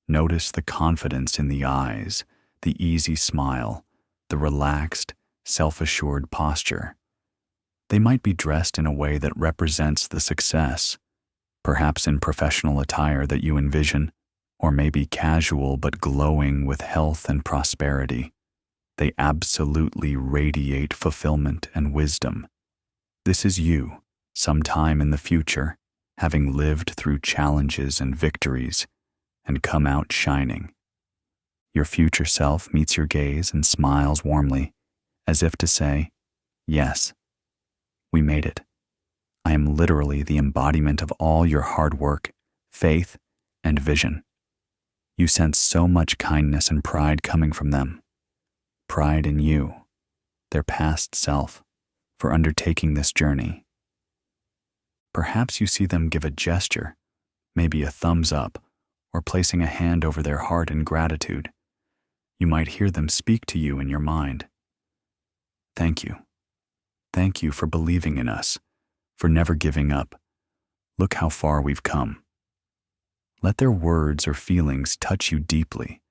Notice the confidence in the eyes, the easy smile, the relaxed, self-assured posture. They might be dressed in a way that represents the success, perhaps in professional attire that you envision, or maybe casual but glowing with health and prosperity. They absolutely radiate fulfillment and wisdom. This is you, sometime in the future, having lived through challenges and victories, and come out shining. Your future self meets your gaze and smiles warmly, as if to say, "Yes, we made it. I am literally the embodiment of all your hard work, faith, and vision." You sense so much kindness and pride coming from them. Pride in you, their past self, for undertaking this journey. Perhaps you see them give a gesture, maybe a thumbs up, or placing a hand over their heart in gratitude. You might hear them speak to you in your mind. Thank you. Thank you for believing in us, for never giving up. Look how far we've come. Let their words or feelings touch you deeply.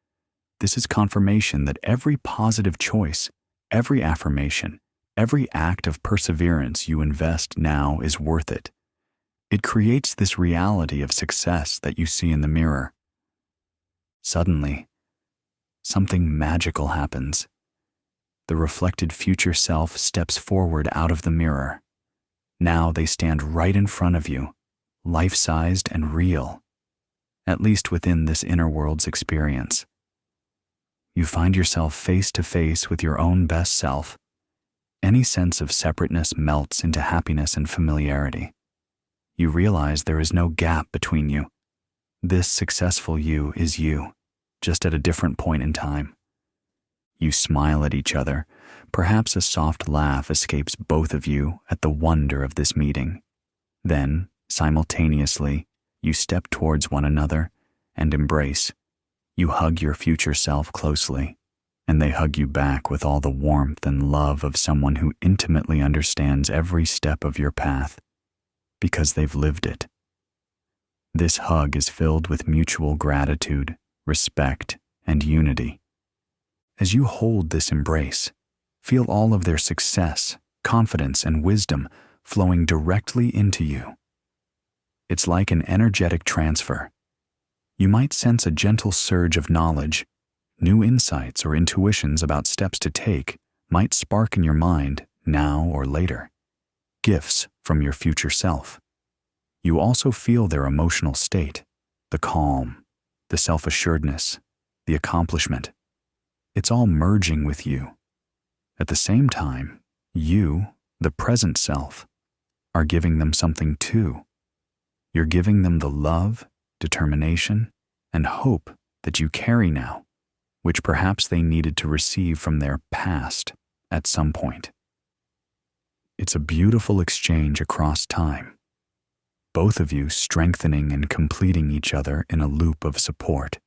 This is confirmation that every positive choice, every affirmation, every act of perseverance you invest now is worth it. It creates this reality of success that you see in the mirror. Suddenly, something magical happens. The reflected future self steps forward out of the mirror. Now they stand right in front of you, life-sized and real, at least within this inner world's experience. You find yourself face to face with your own best self. Any sense of separateness melts into happiness and familiarity. You realize there is no gap between you. This successful you is you, just at a different point in time. You smile at each other. Perhaps a soft laugh escapes both of you at the wonder of this meeting. Then, simultaneously, you step towards one another and embrace. You hug your future self closely, and they hug you back with all the warmth and love of someone who intimately understands every step of your path, because they've lived it. This hug is filled with mutual gratitude, respect, and unity. As you hold this embrace, feel all of their success, confidence, and wisdom flowing directly into you. It's like an energetic transfer. You might sense a gentle surge of knowledge. New insights or intuitions about steps to take might spark in your mind now or later. Gifts from your future self. You also feel their emotional state, the calm, the self-assuredness, the accomplishment. It's all merging with you. At the same time, you, the present self, are giving them something too. You're giving them the love, determination, and hope that you carry now, which perhaps they needed to receive from their past at some point. It's a beautiful exchange across time, both of you strengthening and completing each other in a loop of support.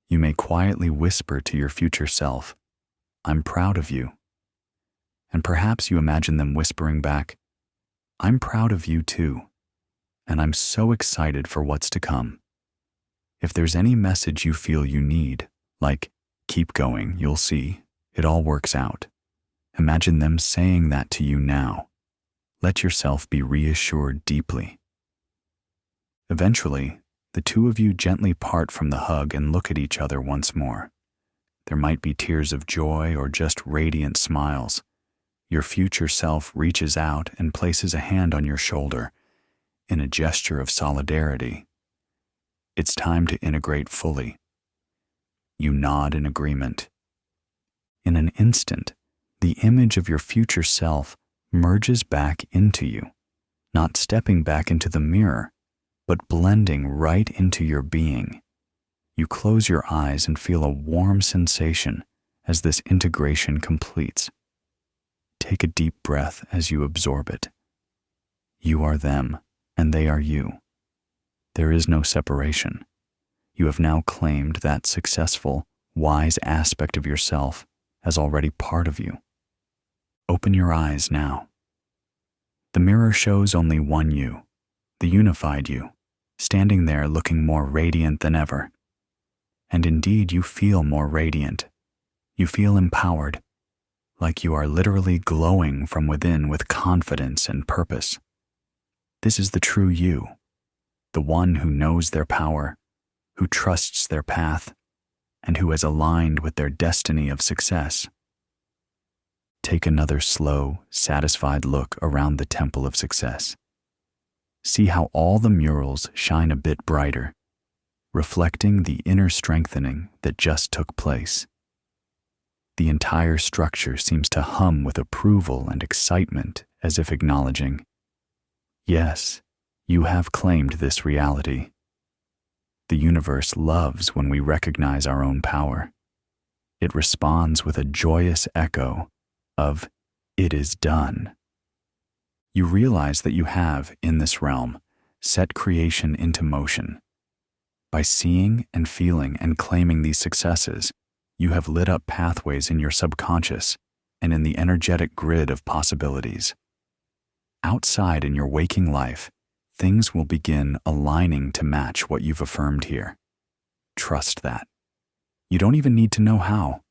You may quietly whisper to your future self, "I'm proud of you." And perhaps you imagine them whispering back, I'm proud of you too, and I'm so excited for what's to come. If there's any message you feel you need, like, keep going, you'll see, it all works out. Imagine them saying that to you now. Let yourself be reassured deeply. Eventually, the two of you gently part from the hug and look at each other once more. There might be tears of joy or just radiant smiles. Your future self reaches out and places a hand on your shoulder in a gesture of solidarity. It's time to integrate fully. You nod in agreement. In an instant, the image of your future self merges back into you, not stepping back into the mirror, but blending right into your being. You close your eyes and feel a warm sensation as this integration completes. Take a deep breath as you absorb it. You are them, and they are you. There is no separation. You have now claimed that successful, wise aspect of yourself as already part of you. Open your eyes now. The mirror shows only one you, the unified you, standing there looking more radiant than ever. And indeed, you feel more radiant. You feel empowered, like you are literally glowing from within with confidence and purpose. This is the true you, the one who knows their power, who trusts their path, and who has aligned with their destiny of success. Take another slow, satisfied look around the temple of success. See how all the murals shine a bit brighter, reflecting the inner strengthening that just took place. The entire structure seems to hum with approval and excitement, as if acknowledging, yes, you have claimed this reality. The universe loves when we recognize our own power. It responds with a joyous echo of, it is done. You realize that you have, in this realm, set creation into motion. By seeing and feeling and claiming these successes, you have lit up pathways in your subconscious and in the energetic grid of possibilities. Outside in your waking life, things will begin aligning to match what you've affirmed here. Trust that. You don't even need to know how.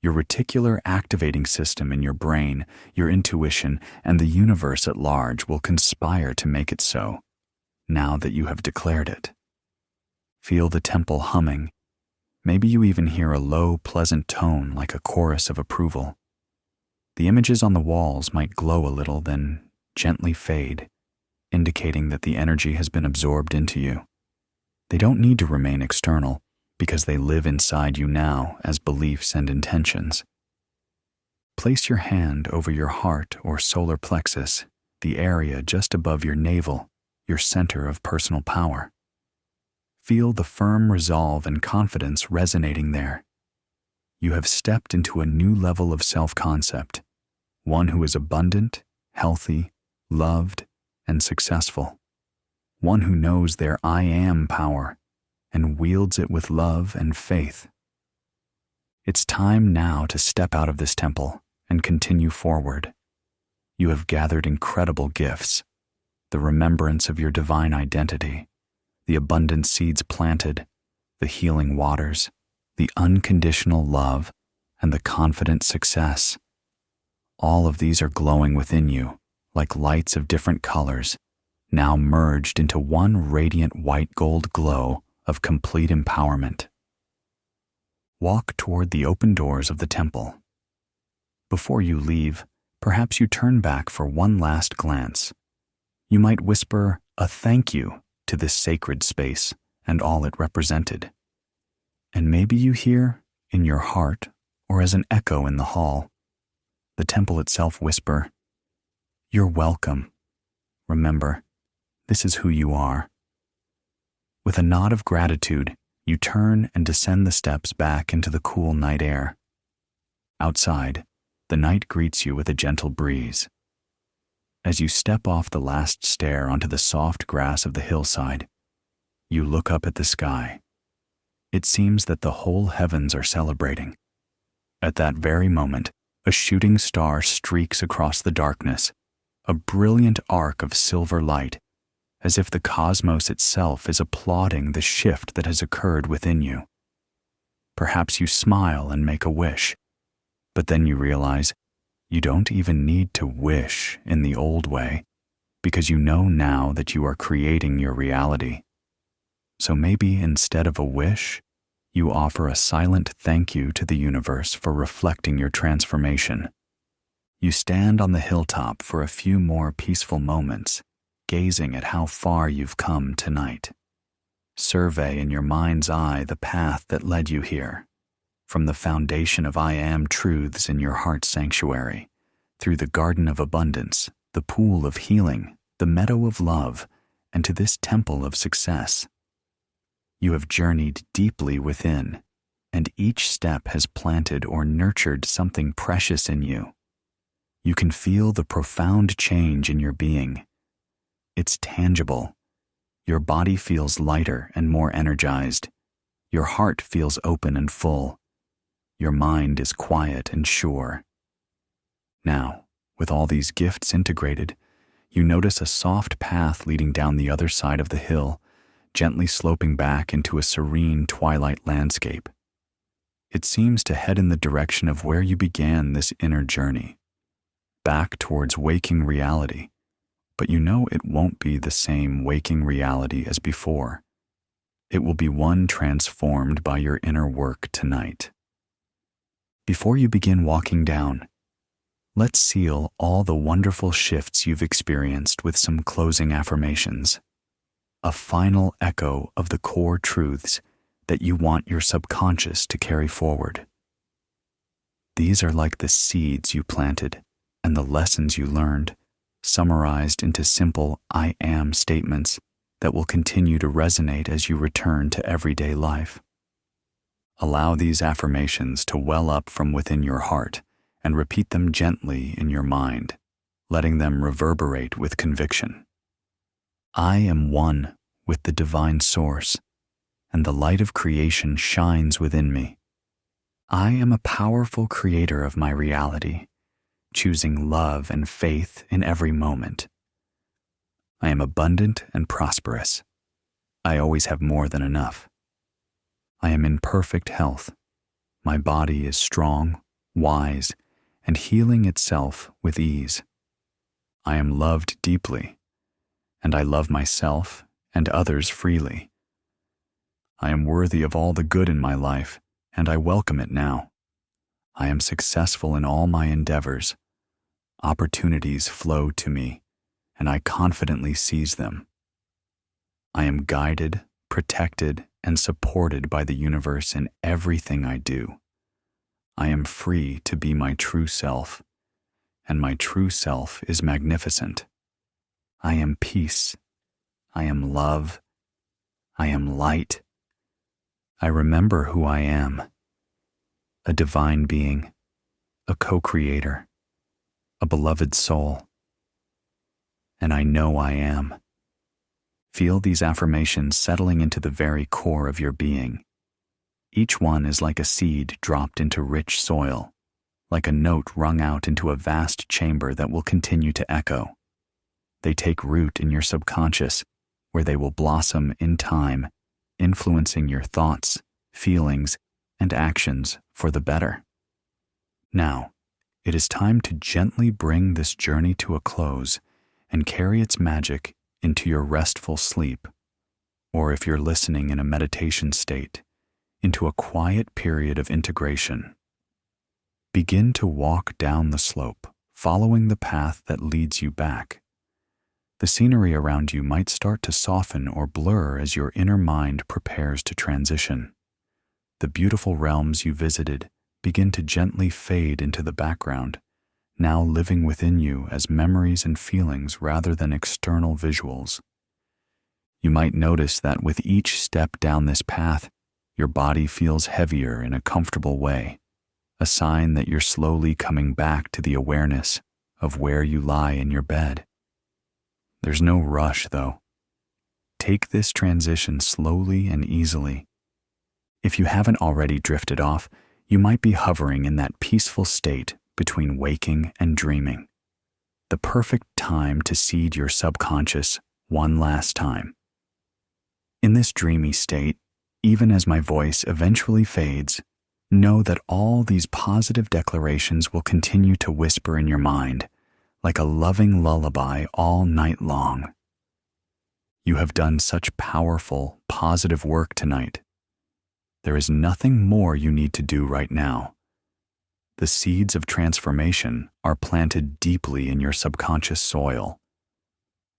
Your reticular activating system in your brain, your intuition, and the universe at large will conspire to make it so, now that you have declared it. Feel the temple humming. Maybe you even hear a low, pleasant tone like a chorus of approval. The images on the walls might glow a little, then gently fade, indicating that the energy has been absorbed into you. They don't need to remain external because they live inside you now as beliefs and intentions. Place your hand over your heart or solar plexus, the area just above your navel, your center of personal power. Feel the firm resolve and confidence resonating there. You have stepped into a new level of self-concept, one who is abundant, healthy, loved, and successful. One who knows their I am power and wields it with love and faith. It's time now to step out of this temple and continue forward. You have gathered incredible gifts, the remembrance of your divine identity, the abundant seeds planted, the healing waters, the unconditional love, and the confident success. All of these are glowing within you, like lights of different colors, now merged into one radiant white gold glow of complete empowerment. Walk toward the open doors of the temple. Before you leave, perhaps you turn back for one last glance. You might whisper a thank you to this sacred space and all it represented. And maybe you hear, in your heart or as an echo in the hall, the temple itself whisper, "You're welcome. Remember, this is who you are." With a nod of gratitude, you turn and descend the steps back into the cool night air. Outside, the night greets you with a gentle breeze. As you step off the last stair onto the soft grass of the hillside, you look up at the sky. It seems that the whole heavens are celebrating. At that very moment, a shooting star streaks across the darkness, a brilliant arc of silver light, as if the cosmos itself is applauding the shift that has occurred within you. Perhaps you smile and make a wish, but then you realize you don't even need to wish in the old way, because you know now that you are creating your reality. So maybe instead of a wish, you offer a silent thank you to the universe for reflecting your transformation. You stand on the hilltop for a few more peaceful moments, gazing at how far you've come tonight. Survey in your mind's eye the path that led you here, from the foundation of I am truths in your heart's sanctuary, through the garden of abundance, the pool of healing, the meadow of love, and to this temple of success. You have journeyed deeply within, and each step has planted or nurtured something precious in you. You can feel the profound change in your being. It's tangible. Your body feels lighter and more energized. Your heart feels open and full. Your mind is quiet and sure. Now, with all these gifts integrated, you notice a soft path leading down the other side of the hill, gently sloping back into a serene twilight landscape. It seems to head in the direction of where you began this inner journey, back towards waking reality, but you know it won't be the same waking reality as before. It will be one transformed by your inner work tonight. Before you begin walking down, let's seal all the wonderful shifts you've experienced with some closing affirmations, a final echo of the core truths that you want your subconscious to carry forward. These are like the seeds you planted and the lessons you learned, summarized into simple I am statements that will continue to resonate as you return to everyday life. Allow these affirmations to well up from within your heart and repeat them gently in your mind, letting them reverberate with conviction. I am one with the divine source, and the light of creation shines within me. I am a powerful creator of my reality, choosing love and faith in every moment. I am abundant and prosperous. I always have more than enough. I am in perfect health. My body is strong, wise, and healing itself with ease. I am loved deeply, and I love myself and others freely. I am worthy of all the good in my life, and I welcome it now. I am successful in all my endeavors. Opportunities flow to me, and I confidently seize them. I am guided, protected, and supported by the universe in everything I do. I am free to be my true self, and my true self is magnificent. I am peace. I am love. I am light. I remember who I am, a divine being, a co-creator, a beloved soul, and I know I am. Feel these affirmations settling into the very core of your being. Each one is like a seed dropped into rich soil, like a note rung out into a vast chamber that will continue to echo. They take root in your subconscious, where they will blossom in time, influencing your thoughts, feelings, and actions for the better. Now, it is time to gently bring this journey to a close and carry its magic into your restful sleep, or if you're listening in a meditation state, into a quiet period of integration. Begin to walk down the slope, following the path that leads you back. The scenery around you might start to soften or blur as your inner mind prepares to transition. The beautiful realms you visited begin to gently fade into the background, now living within you as memories and feelings rather than external visuals. You might notice that with each step down this path, your body feels heavier in a comfortable way, a sign that you're slowly coming back to the awareness of where you lie in your bed. There's no rush, though. Take this transition slowly and easily. If you haven't already drifted off, you might be hovering in that peaceful state between waking and dreaming. the perfect time to seed your subconscious one last time. In this dreamy state, even as my voice eventually fades, know that all these positive declarations will continue to whisper in your mind like a loving lullaby all night long. You have done such powerful, positive work tonight. There is nothing more you need to do right now. The seeds of transformation are planted deeply in your subconscious soil.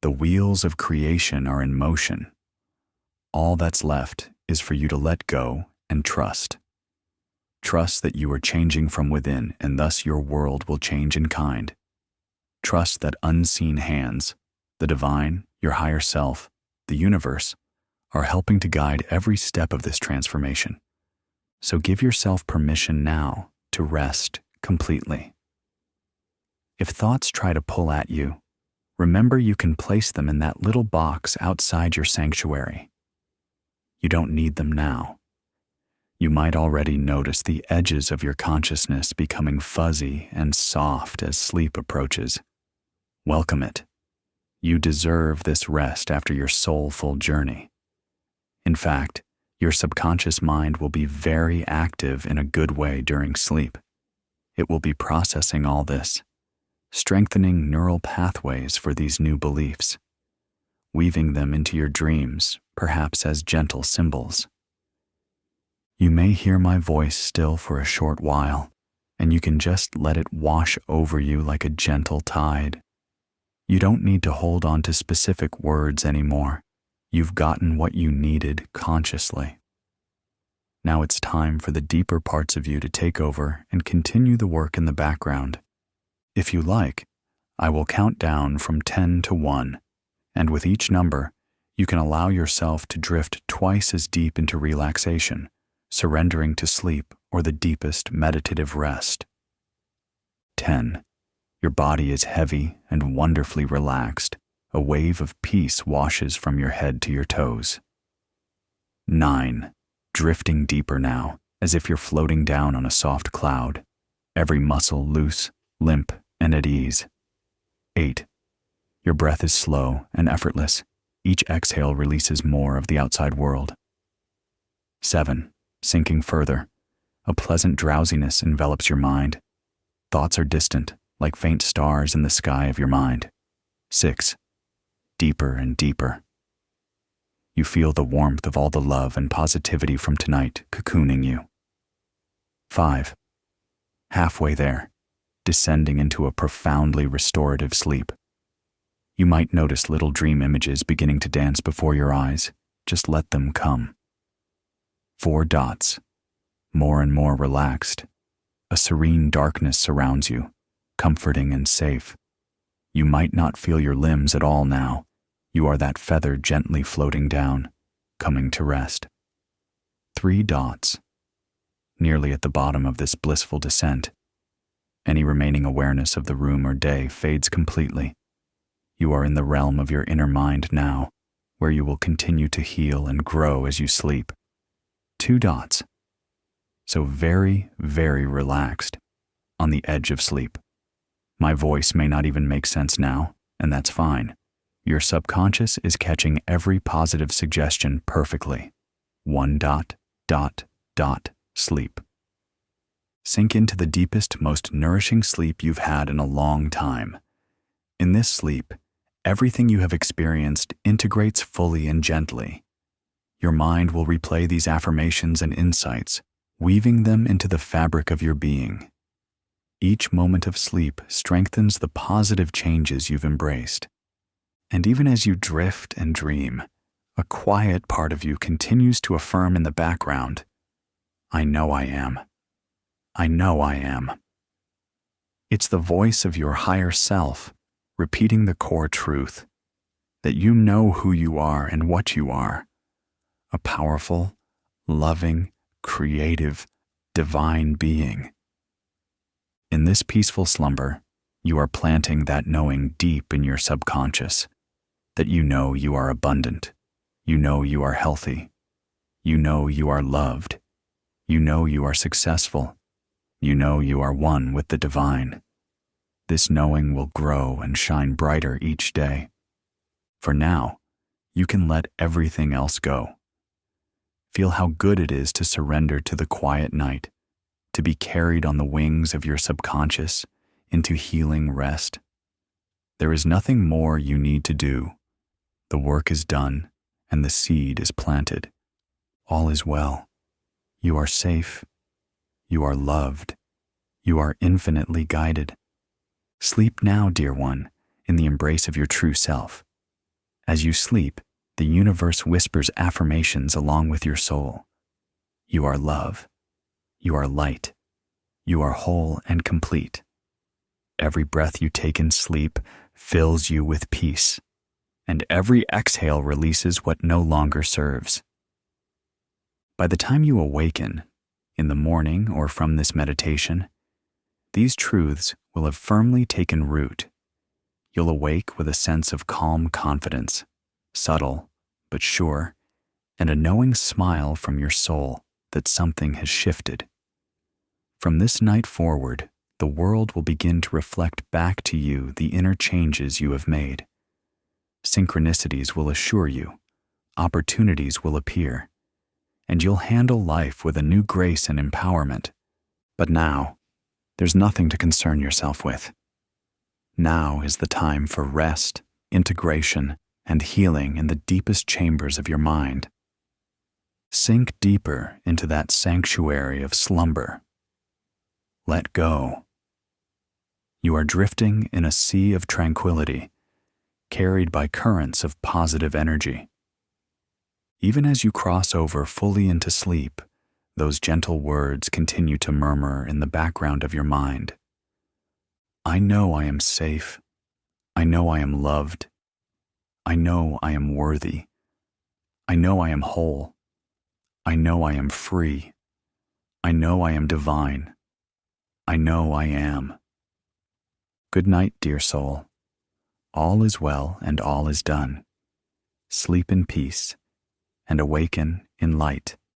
The wheels of creation are in motion. All that's left is for you to let go and trust. Trust that you are changing from within, and thus your world will change in kind. Trust that unseen hands, the divine, your higher self, the universe, are helping to guide every step of this transformation. So give yourself permission now to rest completely. If thoughts try to pull at you, remember you can place them in that little box outside your sanctuary. You don't need them now. You might already notice the edges of your consciousness becoming fuzzy and soft as sleep approaches. Welcome it. You deserve this rest after your soulful journey. In fact, your subconscious mind will be very active in a good way during sleep. It will be processing all this, strengthening neural pathways for these new beliefs, weaving them into your dreams, perhaps as gentle symbols. You may hear my voice still for a short while, and you can just let it wash over you like a gentle tide. You don't need to hold on to specific words anymore. You've gotten what you needed consciously. Now it's time for the deeper parts of you to take over and continue the work in the background. If you like, I will count down from 10 to 1, and with each number, you can allow yourself to drift twice as deep into relaxation, surrendering to sleep or the deepest meditative rest. 10. Your body is heavy and wonderfully relaxed. A wave of peace washes from your head to your toes. 9. Drifting deeper now, as if you're floating down on a soft cloud, every muscle loose, limp, and at ease. 8. Your breath is slow and effortless. Each exhale releases more of the outside world. 7. Sinking further, a pleasant drowsiness envelops your mind. Thoughts are distant, like faint stars in the sky of your mind. 6. Deeper and deeper. You feel the warmth of all the love and positivity from tonight cocooning you. 5. Halfway there, descending into a profoundly restorative sleep. You might notice little dream images beginning to dance before your eyes. Just let them come. 4 dots, more and more relaxed. A serene darkness surrounds you, comforting and safe. You might not feel your limbs at all now. You are that feather gently floating down, coming to rest. 3 dots, nearly at the bottom of this blissful descent. Any remaining awareness of the room or day fades completely. You are in the realm of your inner mind now, where you will continue to heal and grow as you sleep. 2 dots, so very, very relaxed, on the edge of sleep. My voice may not even make sense now, and that's fine. Your subconscious is catching every positive suggestion perfectly. 1 dot, dot, dot, sleep. Sink into the deepest, most nourishing sleep you've had in a long time. In this sleep, everything you have experienced integrates fully and gently. Your mind will replay these affirmations and insights, weaving them into the fabric of your being. Each moment of sleep strengthens the positive changes you've embraced. And even as you drift and dream, a quiet part of you continues to affirm in the background, I know I am. I know I am. It's the voice of your higher self, repeating the core truth, that you know who you are and what you are, a powerful, loving, creative, divine being. In this peaceful slumber, you are planting that knowing deep in your subconscious, that you know you are abundant, you know you are healthy, you know you are loved, you know you are successful, you know you are one with the divine. this knowing will grow and shine brighter each day. For now, you can let everything else go. Feel how good it is to surrender to the quiet night, to be carried on the wings of your subconscious into healing rest. There is nothing more you need to do. The work is done, and the seed is planted. All is well. You are safe. You are loved. You are infinitely guided. Sleep now, dear one, in the embrace of your true self. As you sleep, the universe whispers affirmations along with your soul. You are love. You are light. You are whole and complete. Every breath you take in sleep fills you with peace, and every exhale releases what no longer serves. By the time you awaken, in the morning or from this meditation, these truths will have firmly taken root. You'll awake with a sense of calm confidence, subtle but sure, and a knowing smile from your soul that something has shifted. From this night forward, the world will begin to reflect back to you the inner changes you have made. Synchronicities will assure you, opportunities will appear, and you'll handle life with a new grace and empowerment. But now, there's nothing to concern yourself with. Now is the time for rest, integration, and healing in the deepest chambers of your mind. Sink deeper into that sanctuary of slumber. Let go. You are drifting in a sea of tranquility, carried by currents of positive energy. Even as you cross over fully into sleep, those gentle words continue to murmur in the background of your mind. I know I am safe. I know I am loved. I know I am worthy. I know I am whole. I know I am free. I know I am divine. I know I am. Good night, dear soul. All is well and all is done. Sleep in peace and awaken in light.